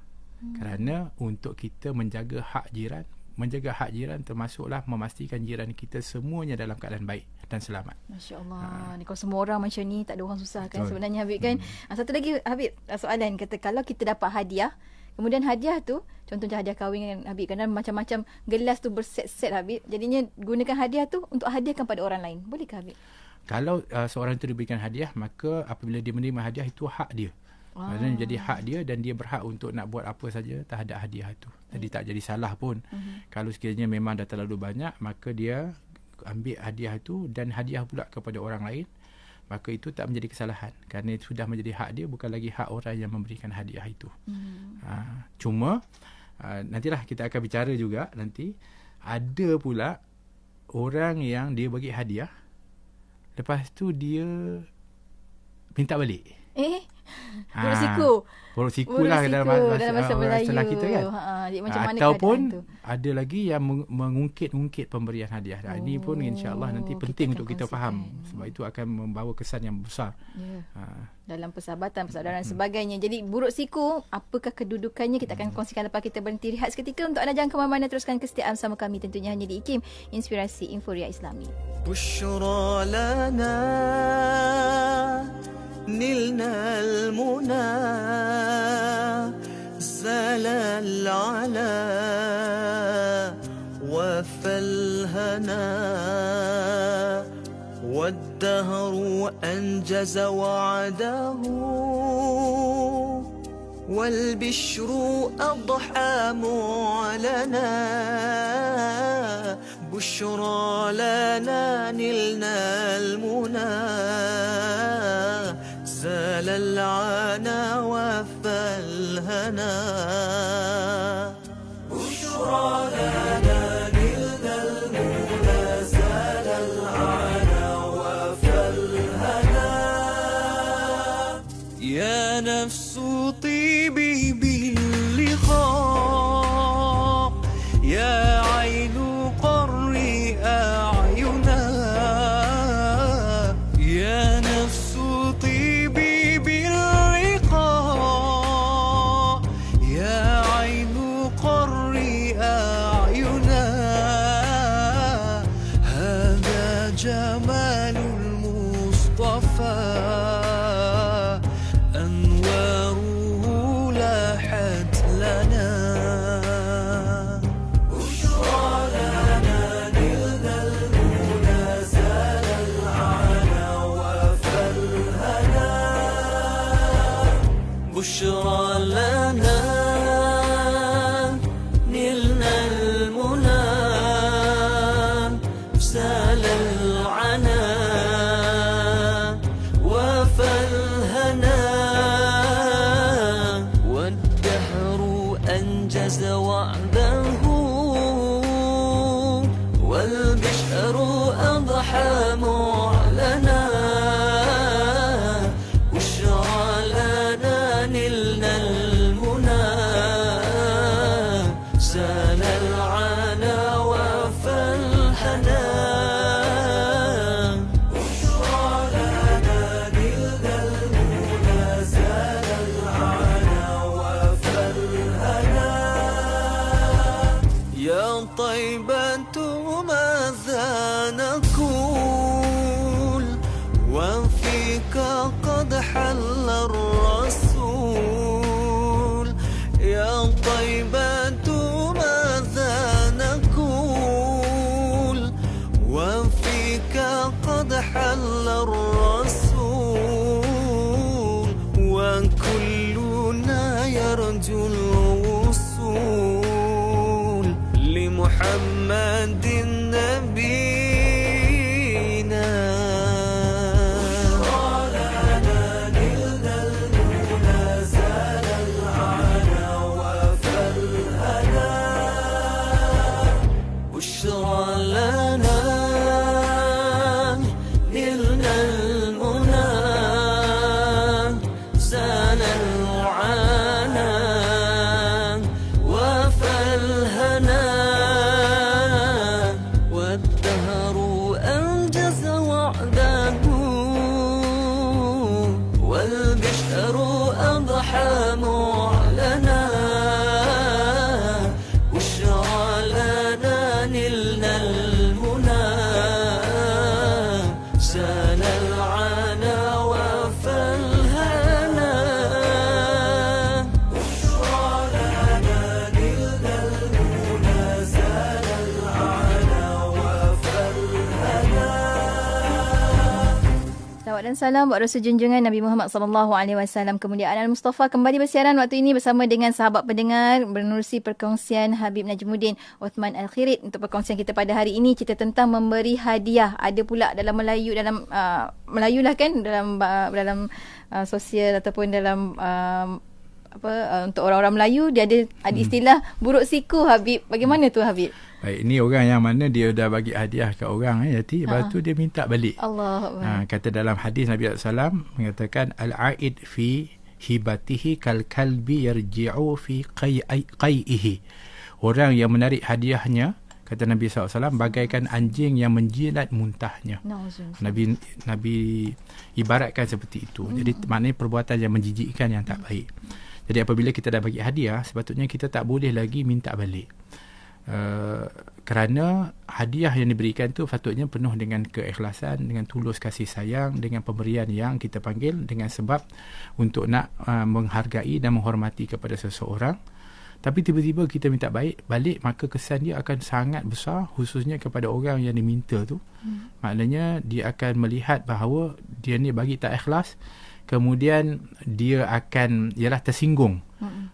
Kerana untuk kita menjaga hak jiran termasuklah memastikan jiran kita semuanya dalam keadaan baik dan selamat. Masya-Allah. Ni kalau semua orang macam ni, tak ada orang susah kan sebenarnya, Habib kan. Satu lagi, Habib, soalan, kata kalau kita dapat hadiah, kemudian hadiah tu, contohnya hadiah kahwin kan, Habib, kerana macam-macam gelas tu berset-set, Habib. Jadinya gunakan hadiah tu untuk hadiahkan pada orang lain. Bolehkah, Habib? Kalau seorang itu diberikan hadiah, maka apabila dia menerima hadiah, itu hak dia. Maksudnya menjadi hak dia dan dia berhak untuk nak buat apa saja terhadap hadiah itu. Jadi tak jadi salah pun. Kalau sekiranya memang dah terlalu banyak, maka dia ambil hadiah itu dan hadiah pula kepada orang lain, maka itu tak menjadi kesalahan. Kerana itu sudah menjadi hak dia, bukan lagi hak orang yang memberikan hadiah itu. Cuma nantilah kita akan bicara juga nanti, ada pula orang yang dia bagi hadiah, lepas tu dia minta balik. Buruk siku lah dalam bahasa Melayu kita kan. Ataupun ada lagi yang mengungkit pemberian hadiah. Ini pun insya-Allah nanti penting untuk kita faham, sebab itu akan membawa kesan yang besar dalam persahabatan, persaudaraan dan sebagainya. Jadi buruk siku, apakah kedudukannya, kita akan kongsikan lepas kita berhenti rehat seketika. Untuk anda jangan ke mana-mana, teruskan kesetiaan bersama kami tentunya hanya di IKIM, Inspirasi Inforia Islami. Bushra lana نلنا المنى زال العلا وفى الهنا والدهر أنجز وعده والبشر أضحى معلنا بشرى لنا نلنا المنى زال العنا وفى الهنا بشرى لنا نلنا المنى زال العنا وفى الهنا يا نفس طيبي باللقاء يا عين قري أعينا يا نفس طيبي باللقاء يا عين قري أعينا هذا جمال المصطفى أنواره لاحت لنا بشرى لنا نلنا المنى زال العنا وفى الهنا بشرى لنا نلنا المنى زال العنا وفى الهنا والدهر أنجز وعده والبشر أضحى معلنا بشرى لنا نلنا المنى زال العنا وفى الهنا بشرى لنا نلنا المنى زال العنا وفى الهنا يا طيبة ماذا نقول وفيك قد حل الرسول يا طيبة محمد نبينا بشرى لنا نلنا المنى زال العنا وفى الهنا والدهر أنجز وعده والبشر أضحى معلنا بشرى لنا نلنا المنى زال العنا وفى الهنا بشرى لنا نلنا المنى زال العنا وفى الهنا. Salawat dan salam buat Rasul junjungan Nabi Muhammad SAW. Kemuliaan Al-Mustafa kembali bersiaran waktu ini bersama dengan sahabat pendengar menerusi perkongsian Habib Najmuddin Uthman Al-Khirit. Untuk perkongsian kita pada hari ini cerita tentang memberi hadiah. Ada pula dalam Melayu, dalam Melayu lah kan, dalam sosial ataupun dalam untuk orang-orang Melayu dia ada istilah buruk siku, Habib. Bagaimana tu, Habib? Baik, ini orang yang mana dia dah bagi hadiah ke orang Yati, lepas tu dia minta balik. Allah. Kata dalam hadis Nabi SAW mengatakan al-aid fi hibatihi kal kalbi yarji'u fi qai'ihi. Orang yang menarik hadiahnya, kata Nabi SAW, bagaikan anjing yang menjilat muntahnya. Nabi ibaratkan seperti itu. Jadi maknanya perbuatan yang menjijikkan, yang tak baik. Jadi apabila kita dah bagi hadiah, sepatutnya kita tak boleh lagi minta balik. Kerana hadiah yang diberikan tu patutnya penuh dengan keikhlasan, dengan tulus kasih sayang, dengan pemberian yang kita panggil dengan sebab untuk nak menghargai dan menghormati kepada seseorang. Tapi tiba-tiba kita minta balik, maka kesan dia akan sangat besar, khususnya kepada orang yang diminta tu. Maknanya dia akan melihat bahawa dia ni bagi tak ikhlas, kemudian dia akan tersinggung.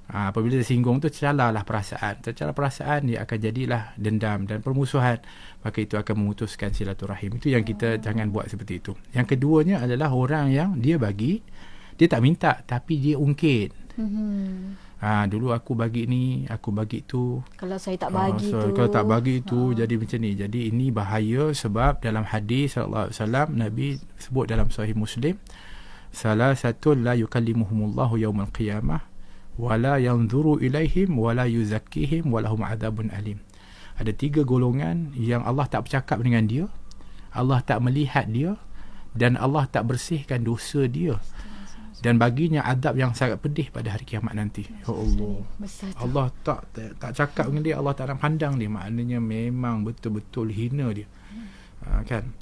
Apabila tersinggung tu tercela perasaan, dia akan jadilah dendam dan permusuhan, maka itu akan memutuskan silaturahim. Itu yang kita jangan buat seperti itu. Yang keduanya adalah orang yang dia bagi, dia tak minta tapi dia ungkit. Dulu aku bagi ni, aku bagi tu, kalau saya tak bagi kalau tak bagi tu jadi macam ni. Jadi ini bahaya, sebab dalam hadis sallallahu alaihi wasallam Nabi sebut dalam Sahih Muslim, salasatul la yukallimuhumullahu yaumal qiyamah wala yanzuru ilaihim wala yuzakkihim walahum adzabun alim. Ada 3 golongan yang Allah tak bercakap dengan dia, Allah tak melihat dia, dan Allah tak bersihkan dosa dia, dan baginya azab yang sangat pedih pada hari kiamat nanti. Ya Allah, Allah tak cakap dengan dia, Allah tak nak pandang dia, maknanya memang betul-betul hina dia. Kan?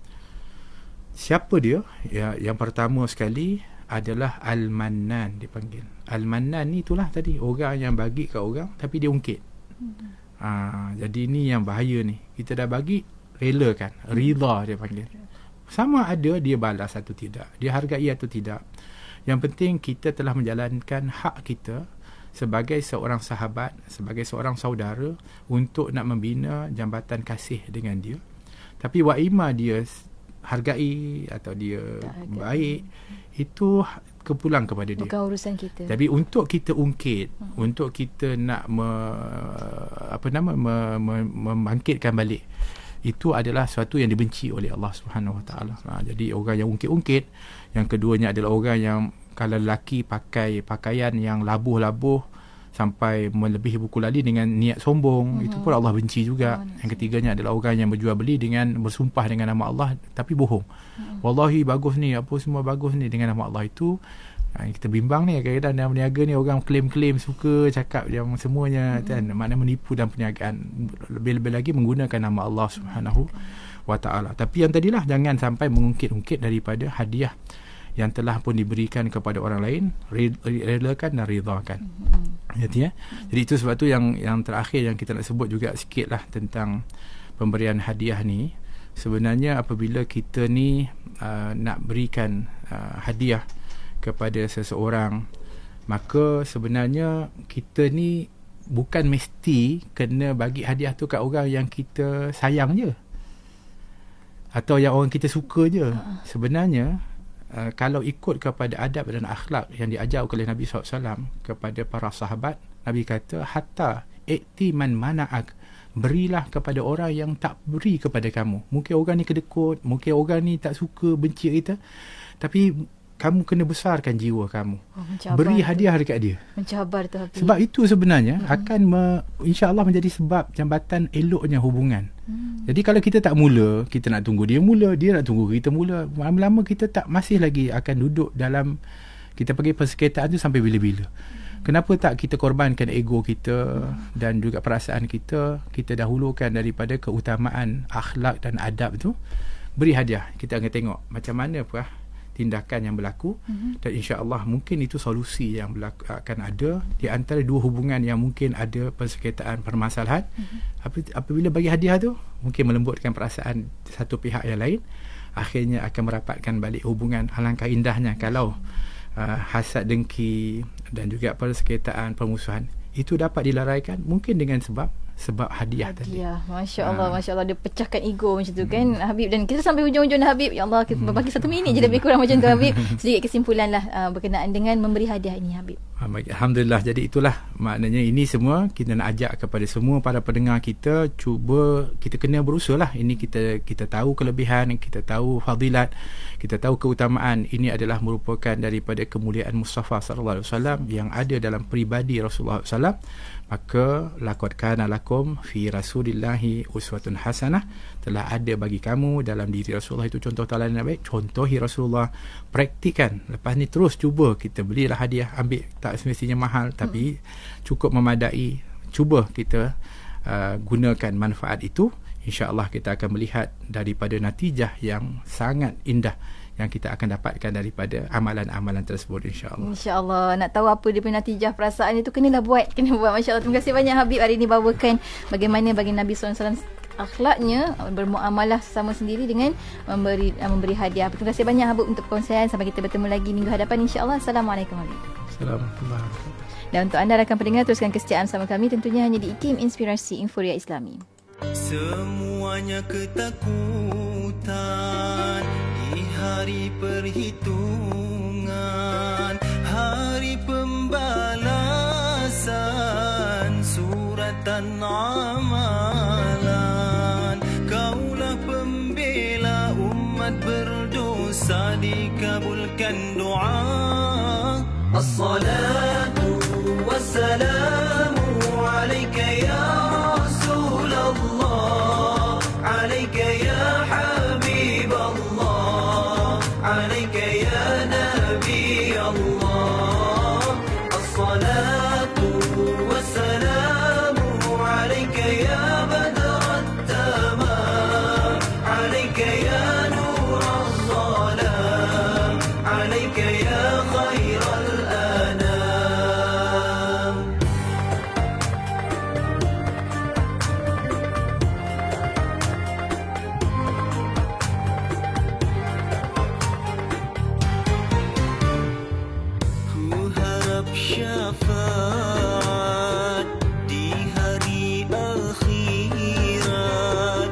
Siapa dia? Ya, yang pertama sekali adalah Al-Mannan dipanggil. Al-Mannan ni itulah tadi, orang yang bagi ke orang tapi dia ungkit. Jadi ni yang bahaya ni. Kita dah bagi, relakan, rida dia panggil. Sama ada dia balas atau tidak, dia hargai atau tidak. Yang penting kita telah menjalankan hak kita sebagai seorang sahabat, sebagai seorang saudara, untuk nak membina jambatan kasih dengan dia. Tapi wa'ima dia hargai atau dia baik, itu kepulang kepada dia, bukan urusan kita. Tapi untuk kita ungkit, untuk kita nak membangkitkan balik, itu adalah sesuatu yang dibenci oleh Allah Subhanahu Wa Taala. Jadi orang yang ungkit-ungkit, yang keduanya adalah orang yang kalau lelaki pakai pakaian yang labuh-labuh sampai melebihi buku lali dengan niat sombong, itu pun Allah benci juga. Yang ketiganya adalah orang yang berjual beli dengan bersumpah dengan nama Allah tapi bohong. Wallahi bagus ni, apa semua bagus ni dengan nama Allah. Itu kita bimbang ni, kadang-kadang dalam berniaga ni orang klaim-klaim, suka cakap yang semuanya kan, maknanya menipu dalam perniagaan, lebih-lebih lagi menggunakan nama Allah Subhanahu Wa Taala. Tapi yang tadilah, jangan sampai mengungkit-ungkit daripada hadiah yang telah pun diberikan kepada orang lain, relakan dan ridakan. Jadi itu sebab tu yang terakhir yang kita nak sebut juga sikit lah tentang pemberian hadiah ni. Sebenarnya apabila kita ni nak berikan hadiah kepada seseorang, maka sebenarnya kita ni bukan mesti kena bagi hadiah tu kat orang yang kita sayang je atau yang orang kita suka je. Sebenarnya kalau ikut kepada adab dan akhlak yang diajar oleh Nabi SAW kepada para sahabat, Nabi kata hatta i'ti man mana'ak, berilah kepada orang yang tak beri kepada kamu. Mungkin orang ni kedekut, mungkin orang ni tak suka, benci kita, tapi kamu kena besarkan jiwa kamu. Beri hadiah dekat dia. Mencabar tu Habib. Sebab itu sebenarnya akan insya-Allah menjadi sebab jambatan eloknya hubungan. Jadi kalau kita tak mula, kita nak tunggu dia mula, dia nak tunggu kita mula, lama-lama kita tak masih lagi akan duduk dalam, kita pergi persengketaan tu sampai bila-bila. Kenapa tak kita korbankan ego kita dan juga perasaan kita dahulukan daripada keutamaan akhlak dan adab tu. Beri hadiah, kita akan tengok macam mana tindakan yang berlaku, dan insya-Allah mungkin itu solusi yang akan ada di antara dua hubungan yang mungkin ada persengketaan, permasalahan. Apabila bagi hadiah tu mungkin melembutkan perasaan satu pihak yang lain, akhirnya akan merapatkan balik hubungan. Alangkah indahnya kalau hasad, dengki dan juga persengketaan, permusuhan itu dapat dilaraikan mungkin dengan sebab hadiah tadi. Masya Allah, Masya Allah, dia pecahkan ego macam tu kan Habib. Dan kita sampai hujung-hujung dah Habib. Ya Allah, kita bagi 1 minit je lebih kurang macam tu Habib. Sedikit kesimpulan lah berkenaan dengan memberi hadiah ini Habib. Alhamdulillah. Jadi itulah maknanya, ini semua kita nak ajak kepada semua para pendengar kita, cuba kita kena berusaha lah. Ini kita tahu kelebihan, kita tahu fadilat, kita tahu keutamaan. Ini adalah merupakan daripada kemuliaan Mustafa sallallahu alaihi wasallam yang ada dalam peribadi Rasulullah sallallahu. Maka laqad kana lakum fi rasulillahi uswatun hasanah, telah ada bagi kamu dalam diri Rasulullah itu contoh tauladan yang baik. Contohi Rasulullah, praktikan. Lepas ni terus cuba kita belilah hadiah, ambil tak semestinya mahal tapi cukup memadai. Cuba kita gunakan manfaat itu, insya-Allah kita akan melihat daripada natijah yang sangat indah yang kita akan dapatkan daripada amalan-amalan tersebut, insya-Allah. Insya-Allah. Nak tahu apa dia punya natijah perasaan itu, kena buat. Masya-Allah. Terima kasih banyak Habib hari ini bawakan bagaimana bagi Nabi SAW akhlaknya bermuamalah sesama sendiri dengan memberi hadiah. Terima kasih banyak Habib untuk perkongsian. Sampai kita bertemu lagi minggu hadapan, insya-Allah. Assalamualaikum Habib. Assalamualaikum. Dan untuk anda rakan pendengar, teruskan kesetiaan sama kami tentunya hanya di IKIM Inspirasi Inforia Islami. Semuanya ketakutan di hari perhitungan, hari pembalasan suratan amalan. Kaulah pembela umat berdosa, dikabulkan doa. As-salatu wassalamu alaika ya Rasulullah, alaika ya Habib Allah, alaika ya Nabi Allah. As-salatu wassalamu alaika ya badrat tamam, alaika ya nur al-zalam, alaika ya khairal anam. Syafaat di hari akhirat,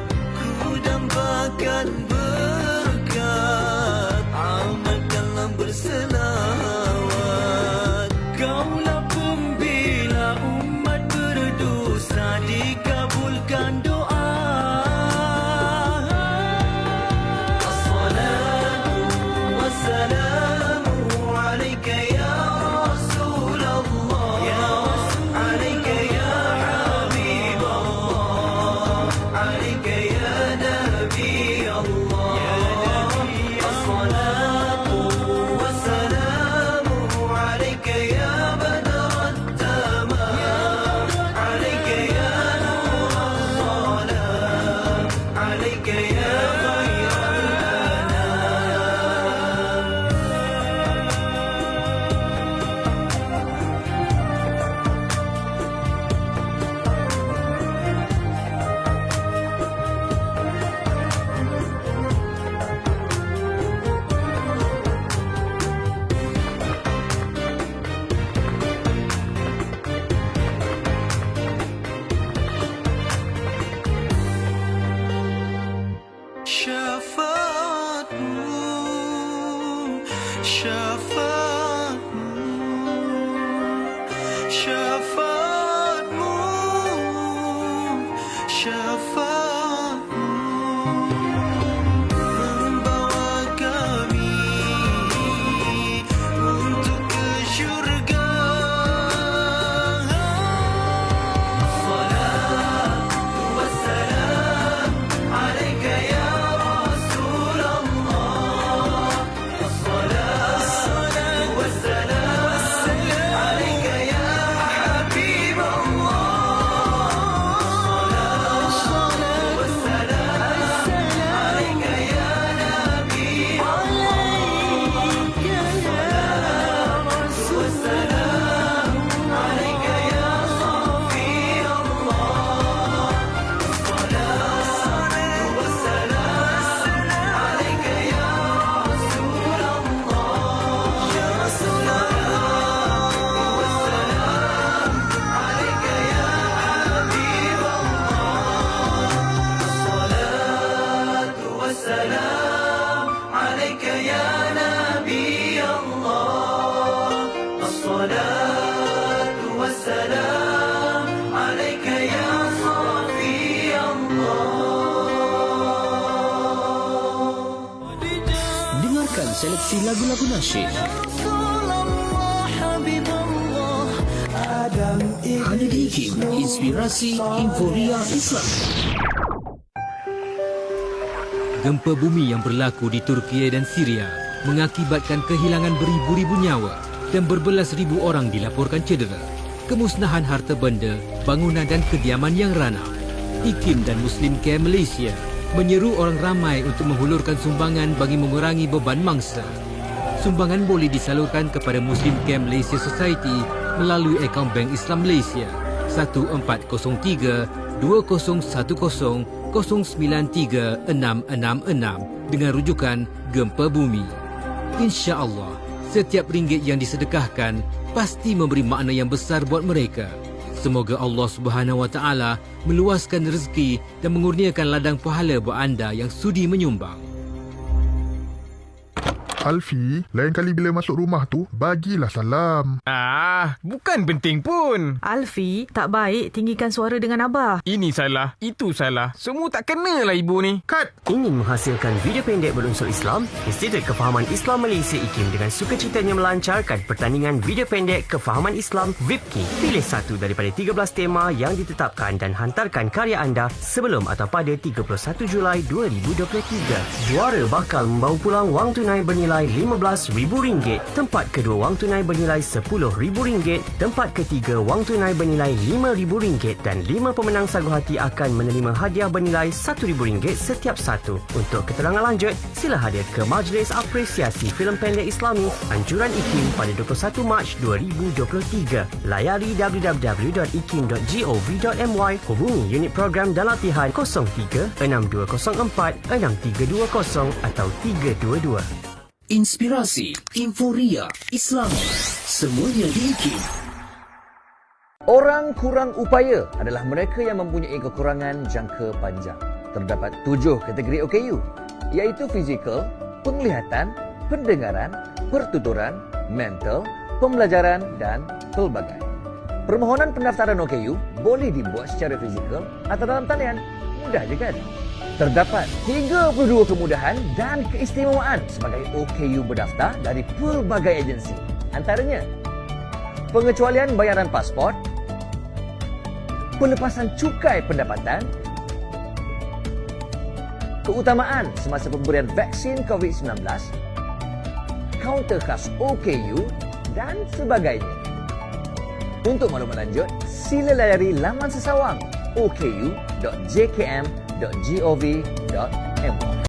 ku dambakan berkat, amalkanlah berselawat. Kaulah pembela umat berdosa, dikabulkan doa. As-salatu wassalamu alaika ya syafaatmu, syafaatmu, syafaatmu, syafaatmu membawa kami untuk ke syurga. Salatu wassalam alaika ya Rasulullah. Salatu wassalam alaika ya Habibullah. Salatu wassalam alaika ya Nabi Allah. Salatu wassalam alaika ya Safi Allah. Salatu wassalam alaika ya Rasulullah. Ya Rasulullah. Wassalam alaika ya Habibullah. Salatu wassalam alaika ya Nabi Allah. As-salatu wassalam alaika ya Safi Allah. Dengarkan seleksi lagu-lagu nasyid Rasulullah Habibullah Adam hanya di IKIM, Inspirasi Inforia Islam. Gempa bumi yang berlaku di Turki dan Syria mengakibatkan kehilangan beribu-ribu nyawa dan berbelas ribu orang dilaporkan cedera. Kemusnahan harta benda, bangunan dan kediaman yang ranah. IKIM dan Muslim Care Malaysia menyeru orang ramai untuk menghulurkan sumbangan bagi mengurangi beban mangsa. Sumbangan boleh disalurkan kepada Muslim Care Malaysia Society melalui akaun Bank Islam Malaysia 1403 2010 093 666 dengan rujukan gempa bumi. Insya-Allah, setiap ringgit yang disedekahkan pasti memberi makna yang besar buat mereka. Semoga Allah Subhanahu Wa Taala meluaskan rezeki dan mengurniakan ladang pahala buat anda yang sudi menyumbang. Alfi, lain kali bila masuk rumah tu, bagilah salam. Bukan penting pun. Alfi, tak baik tinggikan suara dengan Abah. Ini salah, itu salah. Semua tak kenalah ibu ni. Kat! Ingin menghasilkan video pendek berunsur Islam? Institut Kefahaman Islam Malaysia IKIM dengan sukacitanya melancarkan pertandingan video pendek Kefahaman Islam VIPKI. Pilih satu daripada 13 tema yang ditetapkan dan hantarkan karya anda sebelum atau pada 31 Julai 2023. Juara bakal membawa pulang wang tunai bernilai RM15,000. Tempat kedua wang tunai bernilai RM10,000. Tempat ketiga wang tunai bernilai RM5,000 dan 5 pemenang sagu hati akan menerima hadiah bernilai RM1,000 setiap satu. Untuk keterangan lanjut, sila hadir ke Majlis Apresiasi Filem Pendek Islami Anjuran IKIM pada 21 Mac 2023. Layari www.ikim.gov.my. Hubungi unit program dan latihan 03-6204-6320 atau 322. Inspirasi Inforia Islam. Semuanya di IKIM. Orang kurang upaya adalah mereka yang mempunyai kekurangan jangka panjang. Terdapat 7 kategori OKU, iaitu fizikal, penglihatan, pendengaran, pertuturan, mental, pembelajaran dan pelbagai. Permohonan pendaftaran OKU boleh dibuat secara fizikal atau dalam talian. Mudah je kan? Terdapat 32 kemudahan dan keistimewaan sebagai OKU berdaftar dari pelbagai agensi. Antaranya, pengecualian bayaran pasport, pelepasan cukai pendapatan, keutamaan semasa pemberian vaksin COVID-19, kaunter khas OKU dan sebagainya. Untuk maklumat lanjut, sila layari laman sesawang oku.jkm.gov.my.